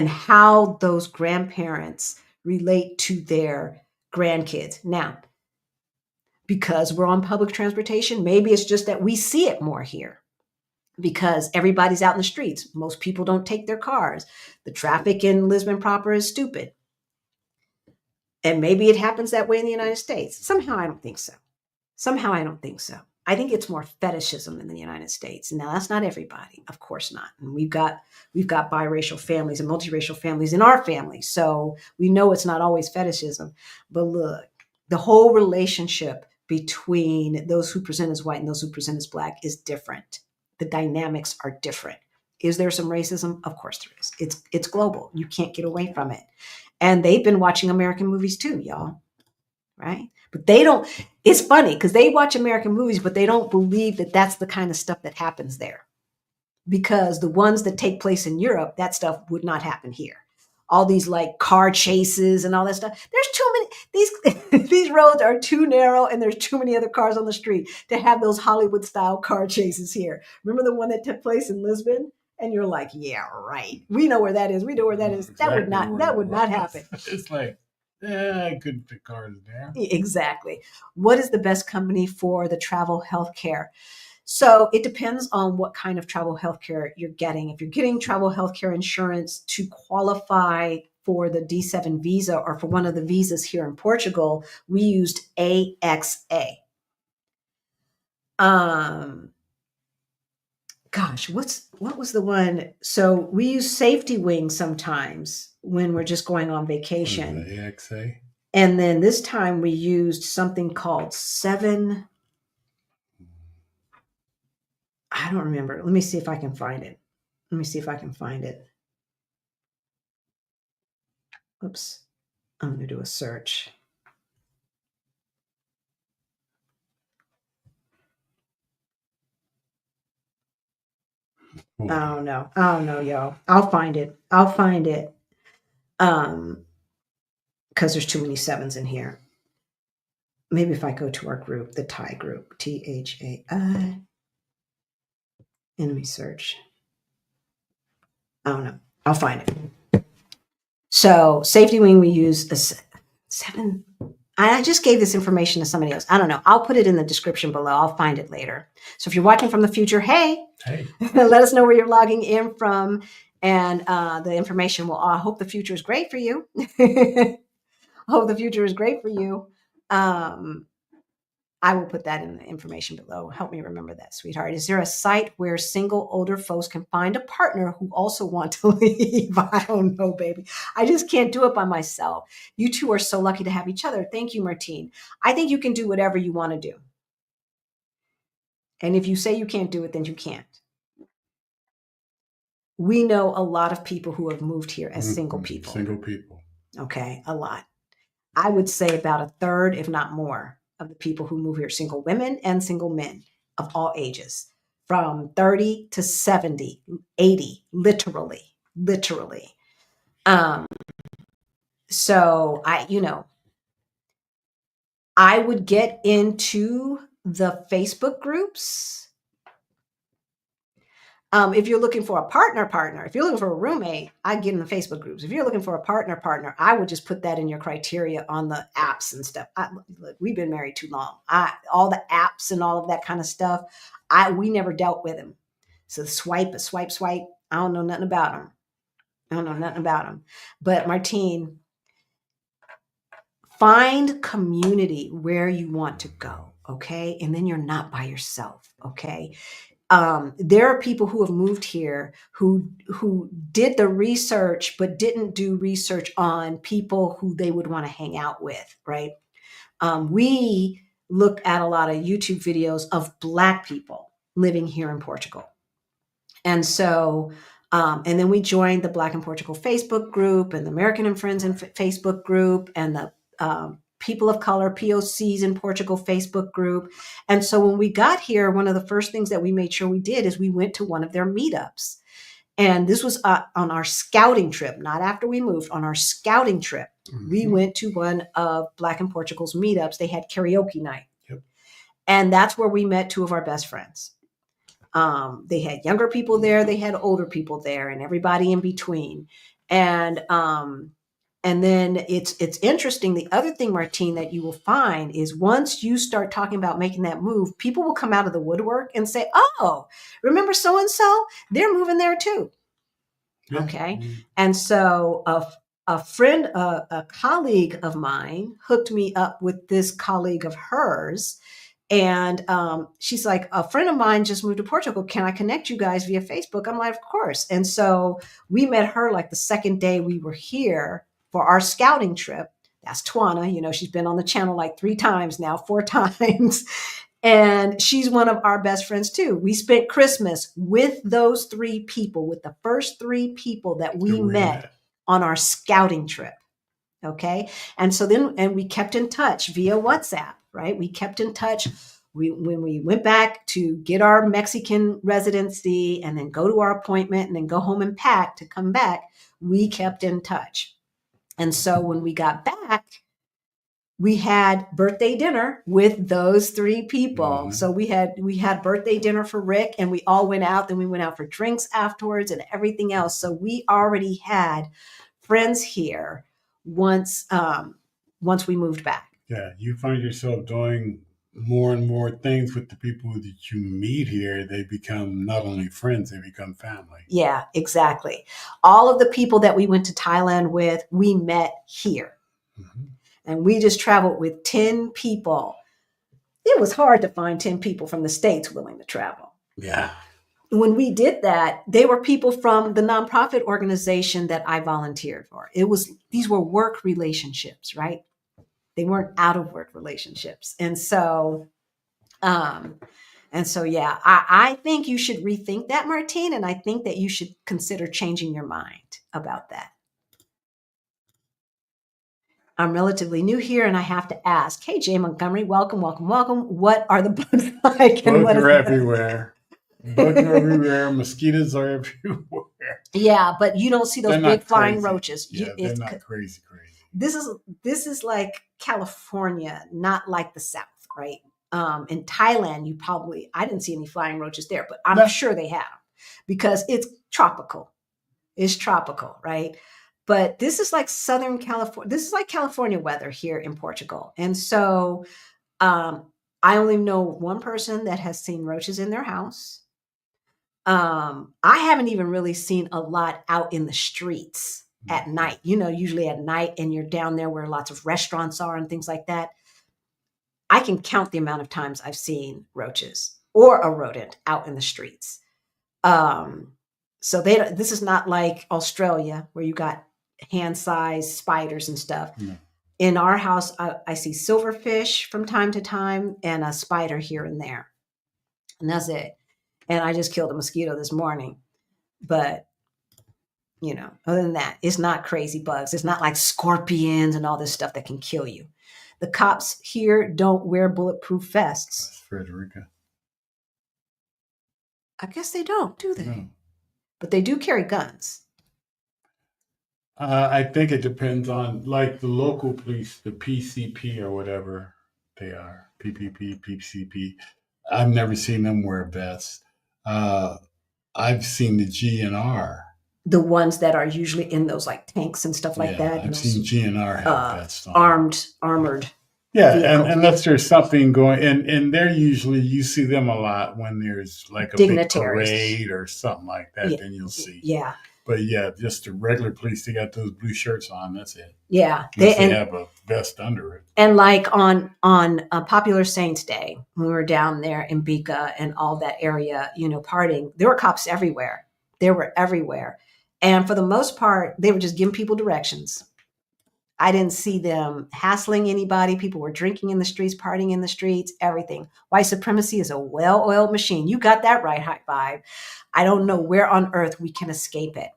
S1: how those grandparents relate to their grandkids. Now, because we're on public transportation, maybe it's just that we see it more here because everybody's out in the streets. Most people don't take their cars. The traffic in Lisbon proper is stupid. And maybe it happens that way in the United States. Somehow I don't think so. I think it's more fetishism in the United States. Now, that's not everybody, of course not. And we've got biracial families and multiracial families in our family. So we know it's not always fetishism. But look, the whole relationship between those who present as white and those who present as Black is different. The dynamics are different. Is there some racism? Of course there is. It's global. You can't get away from it. And they've been watching American movies too, y'all. Right? But they don't, it's funny because they watch American movies, but they don't believe that that's the kind of stuff that happens there. Because the ones that take place in Europe, that stuff would not happen here. All these like car chases and all that stuff. There's too many, these roads are too narrow and there's too many other cars on the street to have those Hollywood style car chases here. Remember the one that took place in Lisbon? And you're like, yeah, right. We know where that is. We know where that is.
S2: Exactly
S1: That would not happen.
S2: It's like, I couldn't fit cars there.
S1: Exactly. What is the best company for the travel healthcare? So it depends on what kind of travel healthcare you're getting. If you're getting travel healthcare insurance to qualify for the D7 visa or for one of the visas here in Portugal, we used AXA. Gosh, what was the one? So we use Safety Wing sometimes when we're just going on vacation.
S2: The AXA.
S1: And then this time we used something called 7. I don't remember. Let me see if I can find it. Oops. I'm going to do a search. Oh no, y'all. I'll find it. Because there's too many 7s in here. Maybe if I go to our group, the Thai group, THAI, and let me search. Oh no, I'll find it. So Safety Wing, we use a 7. I just gave this information to somebody else. I don't know. I'll put it in the description below. I'll find it later. So if you're watching from the future, hey, let us know where you're logging in from, and the information will. I hope the future is great for you. I hope the future is great for you. I will put that in the information below. Help me remember that, sweetheart. Is there a site where single older folks can find a partner who also want to leave? I don't know, baby. I just can't do it by myself. You two are so lucky to have each other. Thank you, Martine. I think you can do whatever you want to do. And if you say you can't do it, then you can't. We know a lot of people who have moved here as single people.
S2: Single people.
S1: Okay, a lot. I would say about a third, if not more, of the people who move here, single women and single men of all ages, from 30 to 70, 80, literally. So I would get into the Facebook groups. If you're looking for a partner, if you're looking for a roommate, I'd get in the Facebook groups. If you're looking for a partner, I would just put that in your criteria on the apps and stuff. Look, we've been married too long. All the apps and all of that kind of stuff, we never dealt with them. So swipe. I don't know nothing about them. But Martine, find community where you want to go, okay? And then you're not by yourself, okay? There are people who have moved here who did the research, but didn't do research on people who they would want to hang out with, right? We looked at a lot of YouTube videos of Black people living here in Portugal. And so, and then we joined the Black in Portugal Facebook group and the American and Friends Facebook group and the People of Color, POCs in Portugal Facebook group. And so when we got here, one of the first things that we made sure we did is we went to one of their meetups. And this was on our scouting trip, not after we moved, on our scouting trip. Mm-hmm. We went to one of Black in Portugal's meetups. They had karaoke night. Yep. And that's where we met 2 of our best friends. They had younger people there, they had older people there, and everybody in between. And then it's interesting. The other thing, Martine, that you will find is once you start talking about making that move, people will come out of the woodwork and say, oh, remember so-and-so? They're moving there too. Yeah. Okay. Mm-hmm. And so a friend, a colleague of mine hooked me up with this colleague of hers. And she's like, a friend of mine just moved to Portugal. Can I connect you guys via Facebook? I'm like, of course. And so we met her like the second day we were here for our scouting trip. That's Twana. She's been on the channel like 3 times now, 4 times. And she's one of our best friends too. We spent Christmas with those 3 people, with the first 3 people that we met on our scouting trip. Okay. And so then we kept in touch via WhatsApp, right? We kept in touch. When we went back to get our Mexican residency and then go to our appointment and then go home and pack to come back, we kept in touch. And so when we got back, we had birthday dinner with those 3 people. Mm-hmm. So we had birthday dinner for Rick, and we all went out. Then we went out for drinks afterwards and everything else. So we already had friends here once we moved back.
S2: Yeah, you find yourself doing more and more things with the people that you meet here, they become not only friends, they become family.
S1: Yeah, exactly. All of the people that we went to Thailand with, we met here.
S2: Mm-hmm.
S1: And we just traveled with 10 people. It was hard to find 10 people from the States willing to travel.
S2: Yeah.
S1: When we did that, they were people from the nonprofit organization that I volunteered for. These were work relationships, right? They weren't out of work relationships. Yeah, I think you should rethink that, Martine, and I think that you should consider changing your mind about that. I'm relatively new here and I have to ask, hey, Jay Montgomery, welcome, welcome, welcome. What are the bugs like?
S2: Bugs are everywhere. Bugs are everywhere. Mosquitoes are everywhere.
S1: Yeah, but you don't see those big flying roaches.
S2: Yeah, they're not crazy.
S1: This is like California, not like the South, right? In Thailand, I didn't see any flying roaches there, but I'm sure they have because it's tropical. It's tropical, right? But this is like Southern California. This is like California weather here in Portugal. And so I only know one person that has seen roaches in their house. I haven't even really seen a lot out in the streets at night, usually at night, and you're down there where lots of restaurants are and things like that. I can count the amount of times I've seen roaches or a rodent out in the streets. So this is not like Australia where you got hand-sized spiders and stuff.
S2: Yeah.
S1: In our house, I see silverfish from time to time and a spider here and there. And that's it. And I just killed a mosquito this morning. But, other than that, it's not crazy bugs. It's not like scorpions and all this stuff that can kill you. The cops here don't wear bulletproof vests.
S2: That's Frederica.
S1: I guess they don't, do they?
S2: No.
S1: But they do carry guns.
S2: I think it depends on, like, the local police, the PCP or whatever they are, PPP, PCP. I've never seen them wear vests. I've seen the GNR.
S1: The ones that are usually in those like tanks and stuff like that.
S2: I've seen GNR have vests on.
S1: Armored.
S2: Yeah, and unless there's something going, and they're usually, you see them a lot when there's like a big parade or something like that, then you'll see.
S1: Yeah.
S2: But yeah, just the regular police, they got those blue shirts on, that's it.
S1: Yeah.
S2: They have a vest under it.
S1: And like on Popular Saints Day, when we were down there in Bika and all that area, partying, there were cops everywhere. They were everywhere. And for the most part, they were just giving people directions. I didn't see them hassling anybody. People were drinking in the streets, partying in the streets, everything. White supremacy is a well-oiled machine. You got that right, High Five. I don't know where on earth we can escape it.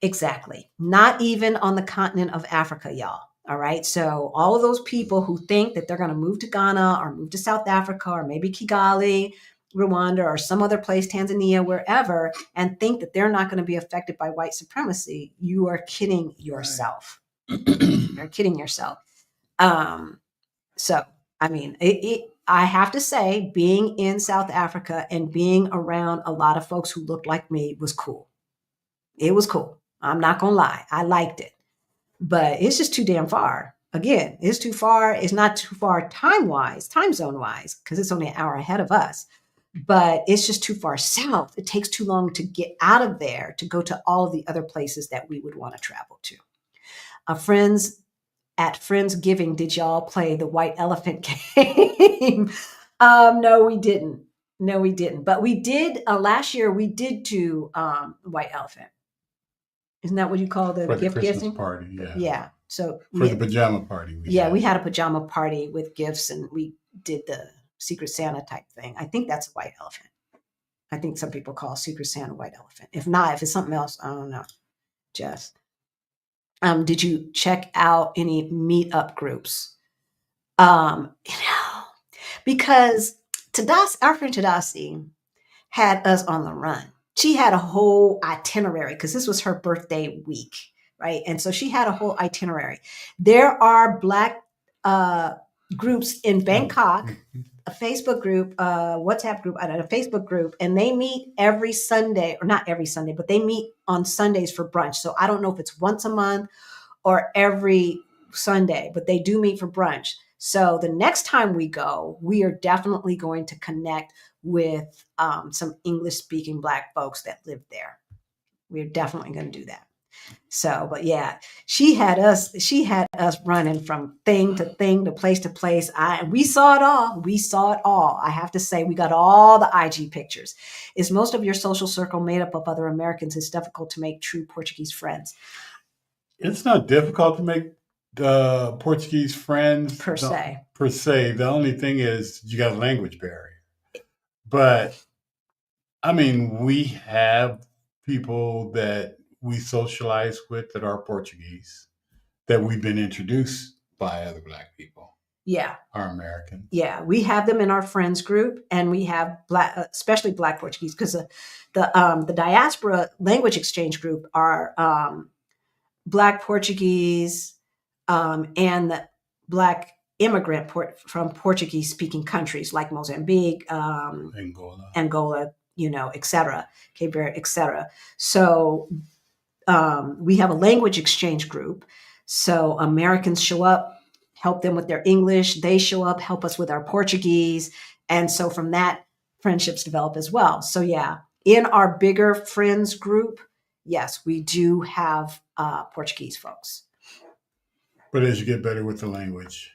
S1: Exactly. Not even on the continent of Africa, y'all. All right. So all of those people who think that they're going to move to Ghana or move to South Africa or maybe Kigali, Rwanda, or some other place, Tanzania, wherever, and think that they're not going to be affected by white supremacy, you are kidding yourself. You're kidding yourself. So, I mean, I have to say, being in South Africa and being around a lot of folks who looked like me was cool. It was cool. I'm not going to lie. I liked it. But it's just too damn far. Again, it's too far. It's not too far time zone wise, because it's only an hour ahead of us. But it's just too far south. It takes too long to get out of there to go to all of the other places that we would want to travel to. Friends at Friendsgiving, did y'all play the white elephant game? No, we didn't. But we did last year. We did do white elephant. Isn't that what you call the gift
S2: Christmas
S1: giving
S2: party? Yeah.
S1: Yeah. So
S2: for the pajama party.
S1: We had a pajama party with gifts, and we did the Secret Santa type thing. I think that's a white elephant. I think some people call Secret Santa white elephant. If not, if it's something else, I don't know. Jess. Did you check out any meetup groups? Because our friend Tadasi had us on the run. She had a whole itinerary because this was her birthday week, right? And so she had a whole itinerary. There are Black groups in Bangkok, a Facebook group, WhatsApp group, a Facebook group, and they meet every Sunday, or not every Sunday, but they meet on Sundays for brunch. So I don't know if it's once a month or every Sunday, but they do meet for brunch. So the next time we go, we are definitely going to connect with some English speaking Black folks that live there. We're definitely going to do that. So, but yeah, she had us running from thing to thing to place. We saw it all. We saw it all. I have to say, we got all the IG pictures. Is most of your social circle made up of other Americans? It's difficult to make true Portuguese friends.
S2: It's not difficult to make Portuguese friends
S1: Per se.
S2: per se. The only thing is you got a language barrier. But I mean, we have people that we socialize with that are Portuguese that we've been introduced by other Black people.
S1: Yeah.
S2: Are Americans.
S1: Yeah, we have them in our friends group, and we have Black, especially Black Portuguese, because the diaspora language exchange group are Black Portuguese and the Black immigrant from Portuguese speaking countries like Mozambique, Angola, et cetera, Cape Verde, et cetera. So we have a language exchange group. So Americans show up, help them with their English. They show up, help us with our Portuguese. And so from that, friendships develop as well. So yeah, in our bigger friends group, yes, we do have Portuguese folks.
S2: But as you get better with the language,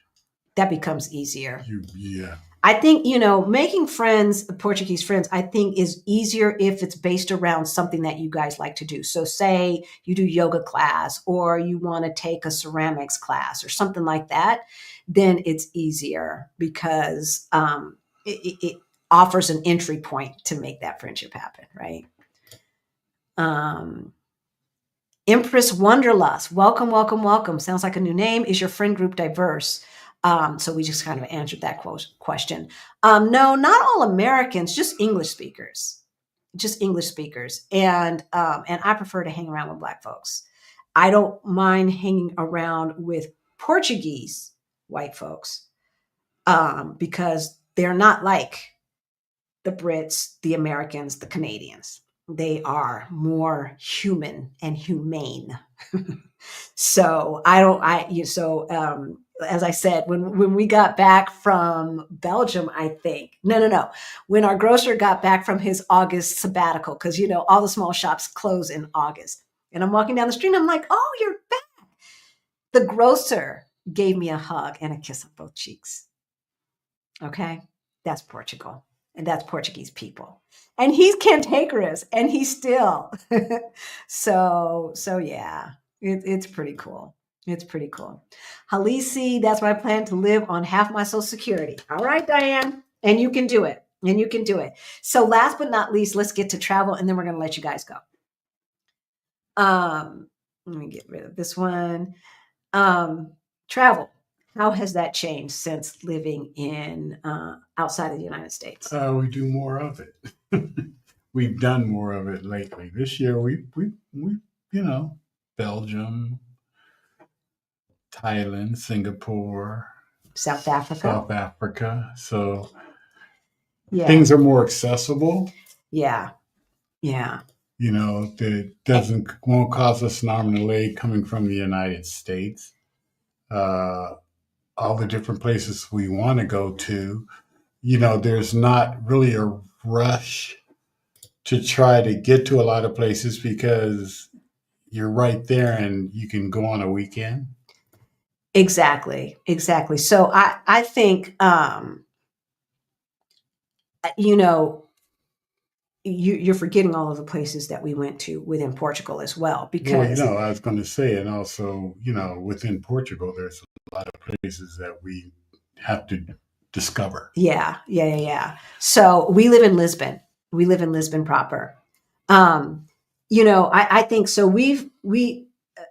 S1: that becomes easier.
S2: Yeah.
S1: I think, making friends, Portuguese friends, I think is easier if it's based around something that you guys like to do. So say you do yoga class or you want to take a ceramics class or something like that, then it's easier because it offers an entry point to make that friendship happen, right? Empress Wonderlust, welcome. Sounds like a new name. Is your friend group diverse? So we just kind of answered that question. No, not all Americans, just English speakers. And I prefer to hang around with Black folks. I don't mind hanging around with Portuguese white folks because they're not like the Brits, the Americans, the Canadians. They are more human and humane. So as I said, when we got back from Belgium, I think, no, when our grocer got back from his August sabbatical, because, all the small shops close in August. And I'm walking down the street and I'm like, oh, you're back. The grocer gave me a hug and a kiss on both cheeks. Okay. That's Portugal. And that's Portuguese people. And he's cantankerous and he's still. So yeah, it's pretty cool. It's pretty cool. Halisi, that's my plan to live on half my Social Security. All right, Diane. And you can do it. So last but not least, let's get to travel and then we're going to let you guys go. Let me get rid of this one. Travel. How has that changed since living in outside of the United States?
S2: We do more of it. We've done more of it lately. This year, we Belgium, Thailand, Singapore,
S1: South Africa.
S2: So things are more accessible.
S1: Yeah.
S2: That won't cause us an arm and a leg coming from the United States. All the different places we want to go to, there's not really a rush to try to get to a lot of places because you're right there and you can go on a weekend.
S1: Exactly. So I think, you're forgetting all of the places that we went to within Portugal as well. Because
S2: I was going to say, and also, within Portugal, there's a lot of places that we have to discover.
S1: Yeah. So we live in Lisbon. Proper. I think so.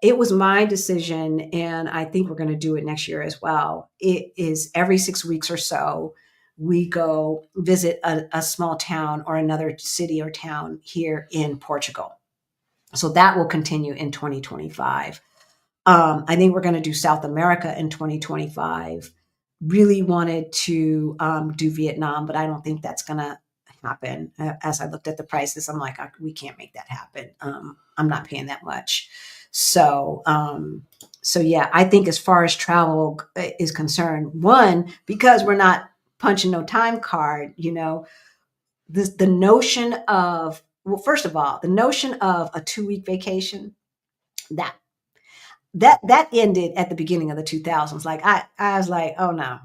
S1: It was my decision, and I think we're going to do it next year as well. It is every 6 weeks or so, we go visit a small town or another city or town here in Portugal. So that will continue in 2025. I think we're going to do South America in 2025. Really wanted to do Vietnam, but I don't think that's going to happen. As I looked at the prices, I'm like, we can't make that happen. I'm not paying that much. So, so yeah, I think as far as travel is concerned, one, because we're not punching no time card, the notion of, well, first of all, the notion of a 2-week vacation, that that ended at the beginning of the 2000s. Like I was like, oh no,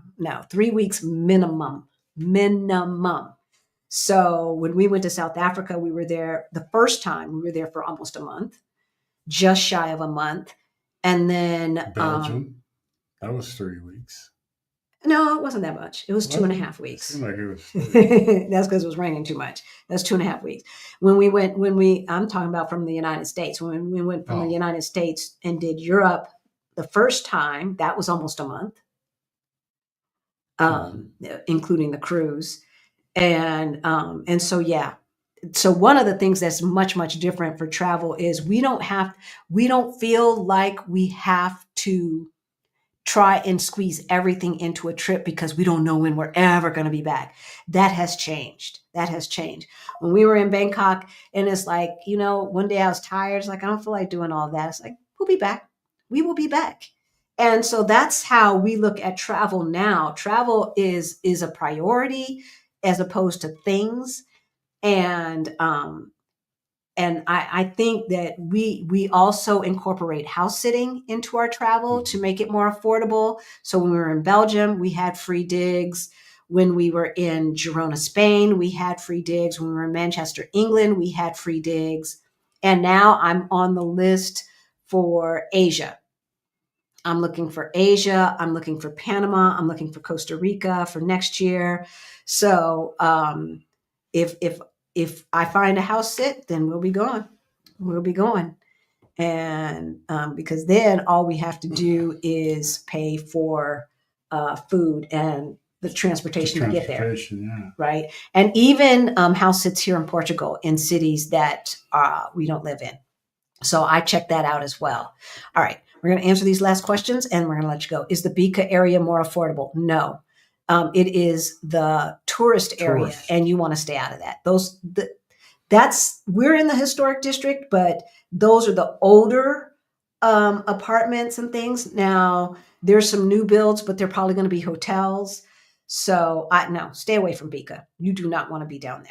S1: 3 weeks minimum. So when we went to South Africa, we were there the first time. We were there for almost a month, just shy of a month, and then
S2: Belgium. That was 3 weeks.
S1: no, it wasn't that much. It was two and a half
S2: It
S1: weeks.
S2: seemed like it was 3.
S1: That's because it was raining too much. That's 2.5 weeks. I'm talking about from the United States. When we went from the United States and did Europe the first time, that was almost a month, including the cruise. And so, yeah. So one of the things that's much, much different for travel is we don't feel like we have to try and squeeze everything into a trip because we don't know when we're ever going to be back. That has changed. When we were in Bangkok, and it's like, one day I was tired. It's like, I don't feel like doing all that. It's like, we'll be back. We will be back. And so that's how we look at travel now. Travel is a priority as opposed to things. And I think that we also incorporate house sitting into our travel to make it more affordable. So when we were in Belgium, we had free digs. When we were in Girona, Spain, we had free digs. When we were in Manchester, England, we had free digs. And now I'm on the list for Asia. I'm looking for Asia. I'm looking for Panama. I'm looking for Costa Rica for next year. So if I find a house sit, then we'll be going. And because then all we have to do is pay for food and the transportation to get there.
S2: Yeah.
S1: Right. And even house sits here in Portugal in cities that we don't live in. So I checked that out as well. All right. We're going to answer these last questions and we're going to let you go. Is the Bika area more affordable? No. It is the tourist area, and you want to stay out of that. We're in the historic district, but those are the older apartments and things. Now there's some new builds, but they're probably going to be hotels. So no, stay away from Bika. You do not want to be down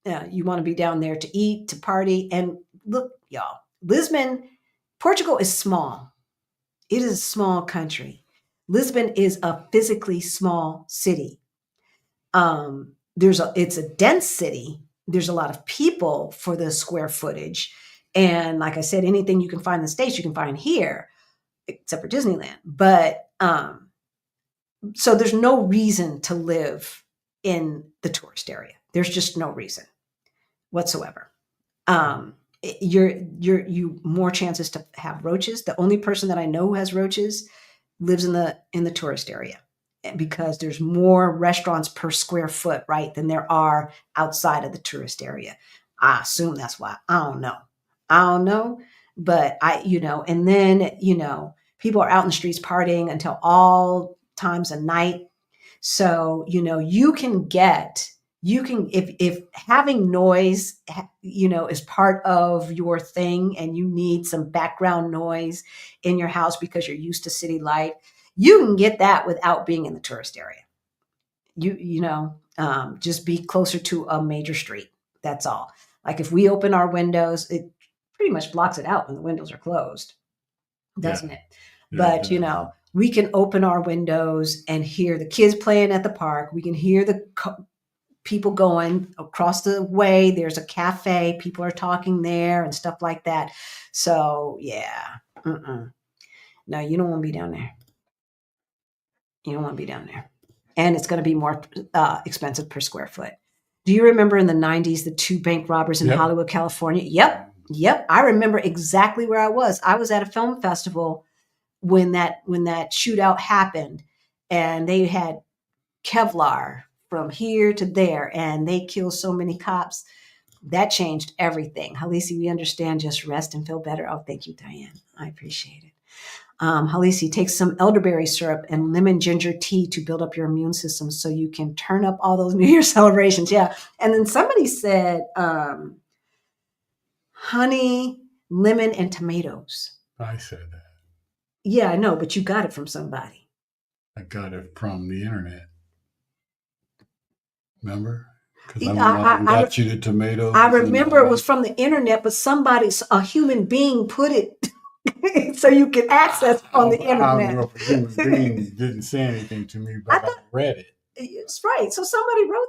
S1: there. You want to be down there to eat, to party. And look, y'all, Lisbon, Portugal is small. It is a small country. Lisbon is a physically small city. It's a dense city. There's a lot of people for the square footage. And like I said, anything you can find in the States, you can find here, except for Disneyland. But so there's no reason to live in the tourist area. There's just no reason whatsoever. You more chances to have roaches. The only person that I know who has roaches lives in the tourist area, because there's more restaurants per square foot, right, than there are outside of the tourist area. I assume that's why. I don't know. But and then, people are out in the streets partying until all times of night. So, if having noise, is part of your thing and you need some background noise in your house because you're used to city life, you can get that without being in the tourist area. Just be closer to a major street. That's all. Like if we open our windows, it pretty much blocks it out when the windows are closed, doesn't it? But, we can open our windows and hear the kids playing at the park. We can hear the people going across the way. There's a cafe. People are talking there and stuff like that. So, yeah. No, you don't want to be down there. And it's going to be more expensive per square foot. Do you remember in the 90s, the 2 bank robbers in Hollywood, California? Yep. I remember exactly where I was. I was at a film festival when that shootout happened, and they had Kevlar from here to there, and they killed so many cops. That changed everything. Halisi, we understand. Just rest and feel better. Oh, thank you, Diane. I appreciate it. Halisi, take some elderberry syrup and lemon ginger tea to build up your immune system so you can turn up all those New Year celebrations. Yeah. And then somebody said honey, lemon, and tomatoes.
S2: I said that.
S1: Yeah, I know, but you got it from somebody.
S2: I got it from the internet. Remember? Because I went out
S1: I,
S2: and
S1: I, I,
S2: got you the
S1: I
S2: tomatoes and
S1: remember it was from the internet, but a human being put it so you can access on the
S2: I don't
S1: internet.
S2: know if a human being didn't say anything to me,
S1: I
S2: but I
S1: thought
S2: read it.
S1: it's right. So somebody wrote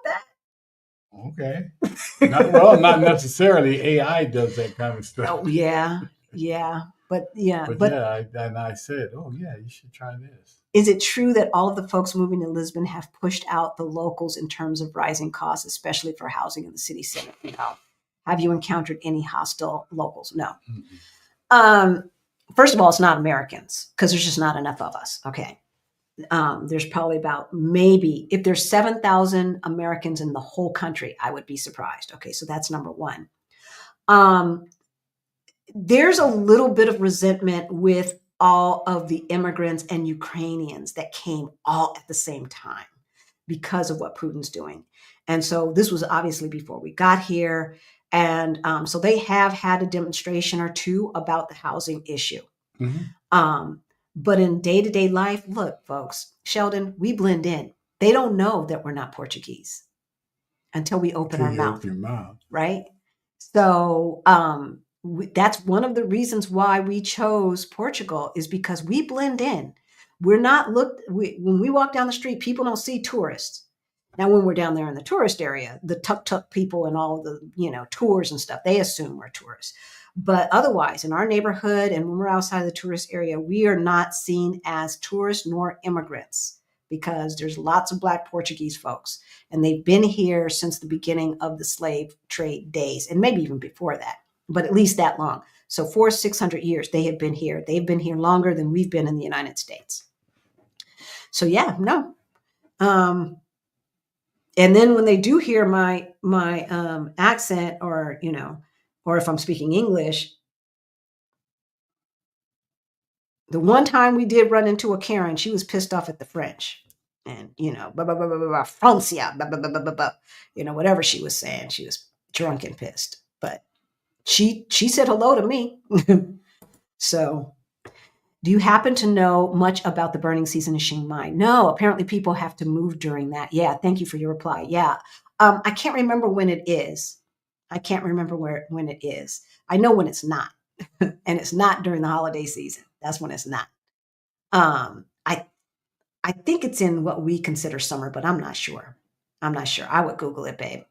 S2: Okay.
S1: that.
S2: Not necessarily. AI does that kind of stuff.
S1: Oh yeah, yeah,
S2: But
S1: but
S2: yeah, and I said, oh yeah, you should try this.
S1: is it true that all of the folks moving to Lisbon have pushed out the locals in terms of rising costs, especially for housing in the city center? No. Have you encountered any hostile locals? No.
S2: Mm-mm.
S1: Um, First of all, it's not Americans because there's just not enough of us. Okay. There's probably about maybe if there's 7,000 Americans in the whole country, I would be surprised. Okay. So that's number one. Um, there's a little bit of resentment with all of the immigrants and Ukrainians that came all at the same time because of what Putin's doing. And so this was obviously before we got here. And so they have had a demonstration or two about the housing issue.
S2: Mm-hmm.
S1: But in day to day life, look, folks, Sheldon, we blend in. They don't know that we're not Portuguese until we open
S2: Until
S1: our
S2: you
S1: mouth,
S2: open your mouth.
S1: right? So that's one of the reasons why we chose Portugal is because we blend in. We're not when we walk down the street, people don't see tourists. Now, when we're down there in the tourist area, the tuk-tuk people and all the tours and stuff, they assume we're tourists. But otherwise, in our neighborhood and when we're outside of the tourist area, we are not seen as tourists nor immigrants because there's lots of Black Portuguese folks and they've been here since the beginning of the slave trade days and maybe even before that, but at least that long. So 400-600 years they have been here. They've been here longer than we've been in the United States. So yeah, no. And then when they do hear my accent or or if I'm speaking English, the one time we did run into a Karen, she was pissed off at the French. And, blah, blah, blah, blah, blah, Francia, blah, blah, blah, blah, blah, blah. Whatever she was saying, she was drunk and pissed. But she said hello to me. So, do you happen to know much about the burning season in Chiang Mai? No, apparently people have to move during that. Yeah, thank you for your reply. Yeah. I can't remember when it is. I can't remember when it is. I know when it's not. And it's not during the holiday season. That's when it's not. Um, I I think it's in what we consider summer, but I'm not sure. I'm not sure. I would Google it, babe.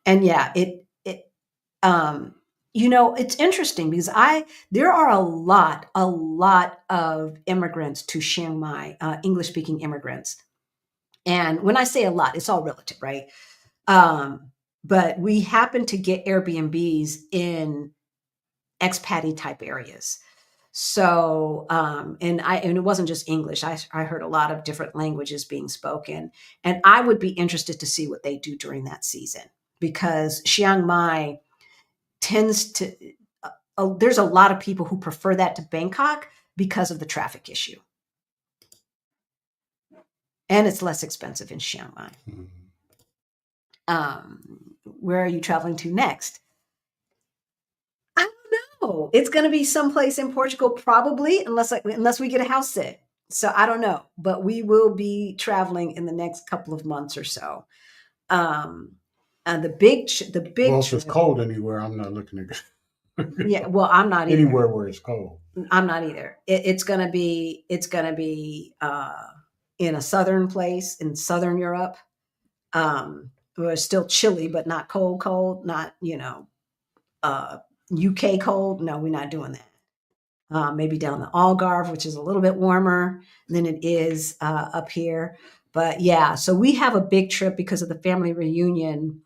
S1: And yeah, um, it's interesting because there are a lot of immigrants to Chiang Mai, English speaking immigrants. And when I say a lot, it's all relative, right? But we happen to get Airbnbs in expatty type areas. So, and it wasn't just English. I heard a lot of different languages being spoken, and I would be interested to see what they do during that season because Chiang Mai tends to. There's a lot of people who prefer that to Bangkok because of the traffic issue, and it's less expensive in Chiang Mai.
S2: Mm-hmm.
S1: Where are you traveling to next? I don't know. It's going to be someplace in Portugal, probably, unless we get a house sit. So I don't know, but we will be traveling in the next couple of months or so. Um, and the big
S2: Well, if it's
S1: trip.
S2: cold anywhere, I'm not looking to go.
S1: Yeah, well, I'm not either.
S2: Anywhere where it's cold.
S1: I'm not either. It's gonna be in a southern place in southern Europe. Where it's still chilly, but not cold, cold. Not UK cold. No, we're not doing that. Maybe down the Algarve, which is a little bit warmer than it is up here. But yeah, so we have a big trip because of the family reunion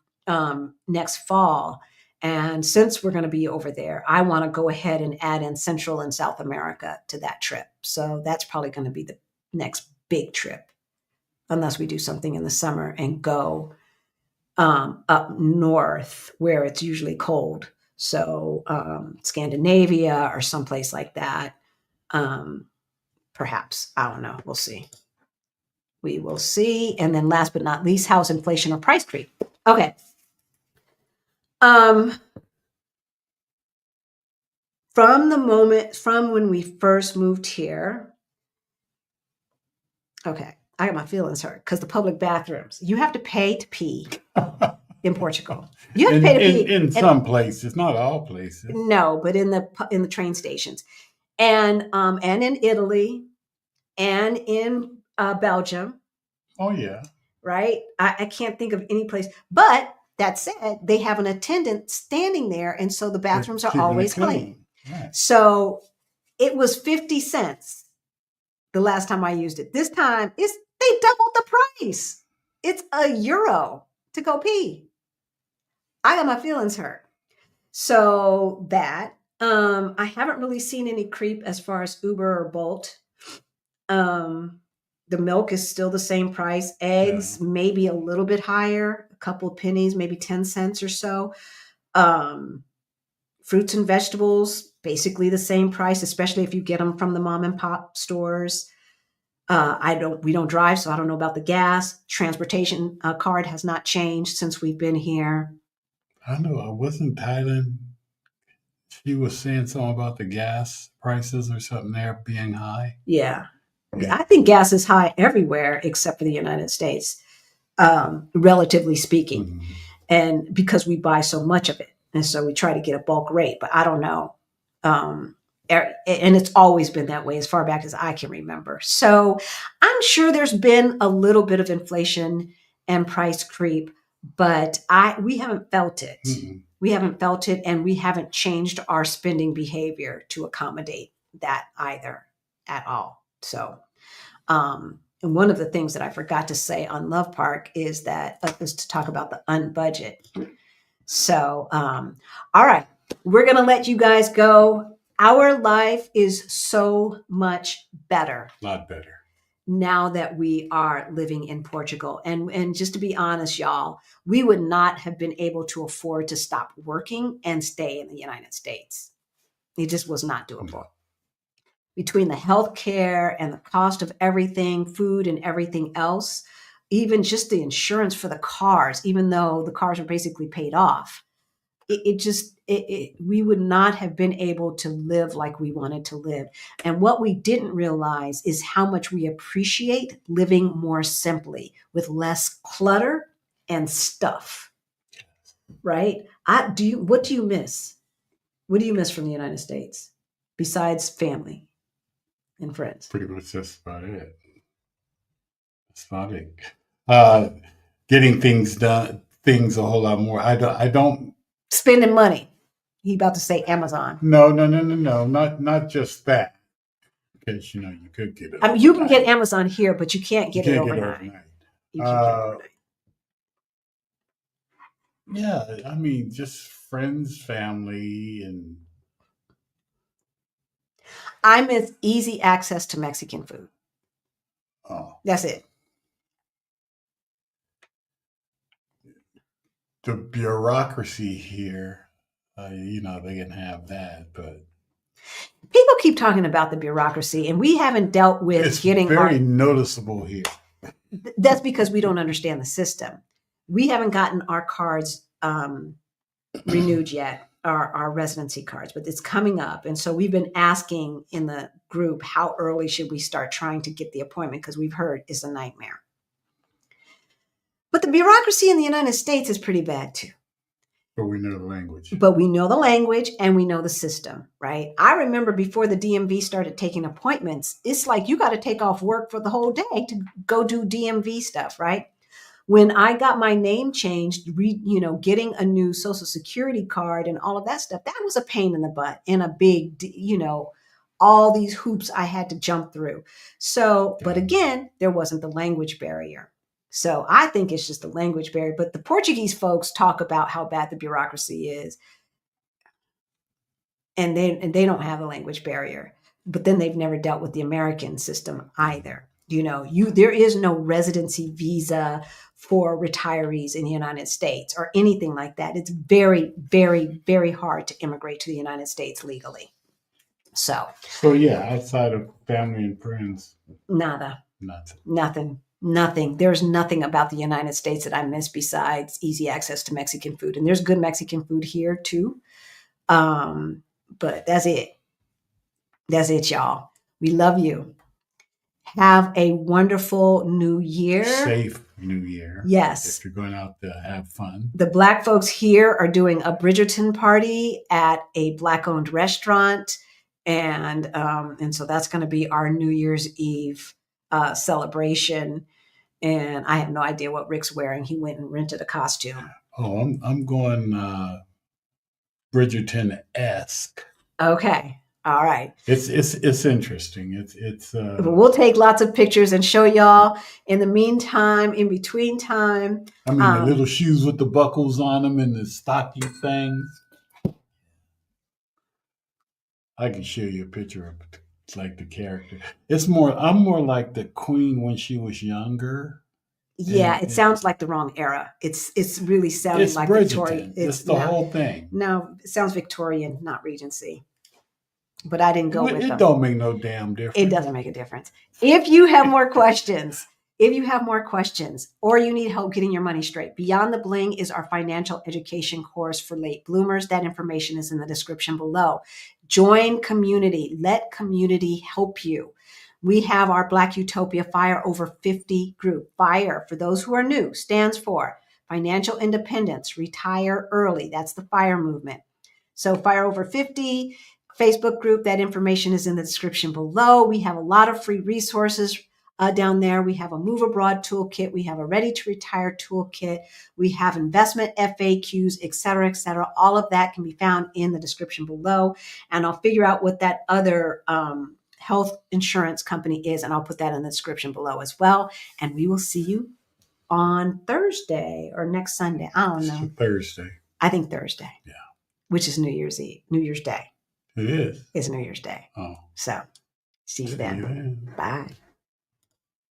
S1: next fall. And since we're going to be over there, I want to go ahead and add in Central and South America to that trip. So that's probably going to be the next big trip, unless we do something in the summer and go up north where it's usually cold. So Scandinavia or someplace like that. Perhaps. I don't know. We'll see. We will see. And then last but not least, house inflation or price creep. Okay. from when we first moved here. Okay, I got my feelings hurt because the public bathrooms, you have to pay to pee in Portugal. You have to pay to pee
S2: in some places, not all places.
S1: No, but in the train stations, and in Italy, and in Belgium.
S2: Oh yeah,
S1: right. I can't think of any place, but that said, they have an attendant standing there, and so the bathrooms are always clean.
S2: Right.
S1: So it was 50 cents the last time I used it. This time they doubled the price. It's €1 to go pee. I got my feelings hurt. So that I haven't really seen any creep as far as Uber or Bolt. The milk is still the same price. Eggs maybe a little bit higher, a couple of pennies, maybe 10 cents or so. Fruits and vegetables basically the same price, especially if you get them from the mom and pop stores. We don't drive, so I don't know about the gas. Transportation card has not changed since we've been here.
S2: I know. I wasn't Thailand. She was saying something about the gas prices or something there being high.
S1: Yeah. I think gas is high everywhere except for the United States, relatively speaking.
S2: Mm-hmm.
S1: And because we buy so much of it. And so we try to get a bulk rate, but I don't know. And it's always been that way as far back as I can remember. So I'm sure there's been a little bit of inflation and price creep, but we haven't felt it.
S2: Mm-hmm.
S1: We haven't felt it, and we haven't changed our spending behavior to accommodate that either at all. So, and one of the things that I forgot to say on Love Park is to talk about the unbudget. So, all right, we're going to let you guys go. Our life is so much better.
S2: A lot better.
S1: Now that we are living in Portugal. And just to be honest, y'all, we would not have been able to afford to stop working and stay in the United States. It just was not doable. No. Between the healthcare and the cost of everything, food and everything else, even just the insurance for the cars, even though the cars are basically paid off, we would not have been able to live like we wanted to live. And what we didn't realize is how much we appreciate living more simply with less clutter and stuff. Right? What do you miss? What do you miss from the United States besides family and friends?
S2: Pretty much that's about it. That's about it. Getting things done, things a whole lot more. I don't
S1: spending money. He about to say Amazon.
S2: No. Not just that. Because you could get it.
S1: You can get Amazon here, but you can't get it overnight. You can't get it overnight.
S2: Yeah, I mean, just friends, family, and
S1: I miss easy access to Mexican food.
S2: Oh,
S1: that's it.
S2: The bureaucracy here, they can have that, but
S1: people keep talking about the bureaucracy, and we haven't dealt with
S2: it's very noticeable here.
S1: That's because we don't understand the system. We haven't gotten our cards renewed yet, our residency cards, but it's coming up. And so we've been asking in the group, how early should we start trying to get the appointment? Because we've heard it's a nightmare. But the bureaucracy in the United States is pretty bad too.
S2: But we know the language.
S1: But we know the language and we know the system, right? I remember before the DMV started taking appointments, it's like you got to take off work for the whole day to go do DMV stuff, right? When I got my name changed, getting a new Social Security card and all of that stuff, that was a pain in the butt and a big, all these hoops I had to jump through. So, but again, there wasn't the language barrier. So I think it's just the language barrier. But the Portuguese folks talk about how bad the bureaucracy is. And they don't have a language barrier. But then they've never dealt with the American system either. There is no residency visa for retirees in the United States or anything like that. It's very, very, very hard to immigrate to the United States legally. So
S2: yeah, outside of family and friends,
S1: nothing. There's nothing about the United States that I miss besides easy access to Mexican food. And there's good Mexican food here too. But that's it. That's it, y'all. We love you. Have a wonderful new year.
S2: Safe new year.
S1: Yes.
S2: If you're going out to have fun.
S1: The Black folks here are doing a Bridgerton party at a Black-owned restaurant. And so that's going to be our New Year's Eve celebration. And I have no idea what Rick's wearing. He went and rented a costume.
S2: Oh, I'm going Bridgerton-esque.
S1: Okay. All right.
S2: It's interesting. It's
S1: we'll take lots of pictures and show y'all. In the meantime, in between time,
S2: I mean, the little shoes with the buckles on them and the stocky things. I can show you a picture of like the character. I'm more like the queen when she was younger.
S1: Yeah, it sounds like the wrong era. It's really sounding like Victorian.
S2: It's the whole thing.
S1: No, it sounds Victorian, not Regency. But I didn't go with them.
S2: It don't make no damn difference.
S1: It doesn't make a difference. If you have more questions, or you need help getting your money straight, Beyond the Bling is our financial education course for late bloomers. That information is in the description below. Join community. Let community help you. We have our Black Utopia Fire Over 50 group. FIRE, for those who are new, stands for Financial Independence, Retire Early. That's the FIRE movement. So Fire Over 50 Facebook group, that information is in the description below. We have a lot of free resources down there. We have a Move Abroad toolkit. We have a Ready to Retire toolkit. We have investment FAQs, et cetera, et cetera. All of that can be found in the description below. And I'll figure out what that other health insurance company is, and I'll put that in the description below as well. And we will see you on Thursday or next Sunday. I don't know.
S2: Thursday.
S1: I think Thursday.
S2: Yeah.
S1: Which is New Year's Day.
S2: It is.
S1: It's New Year's Day.
S2: Oh.
S1: So see you then. Bye.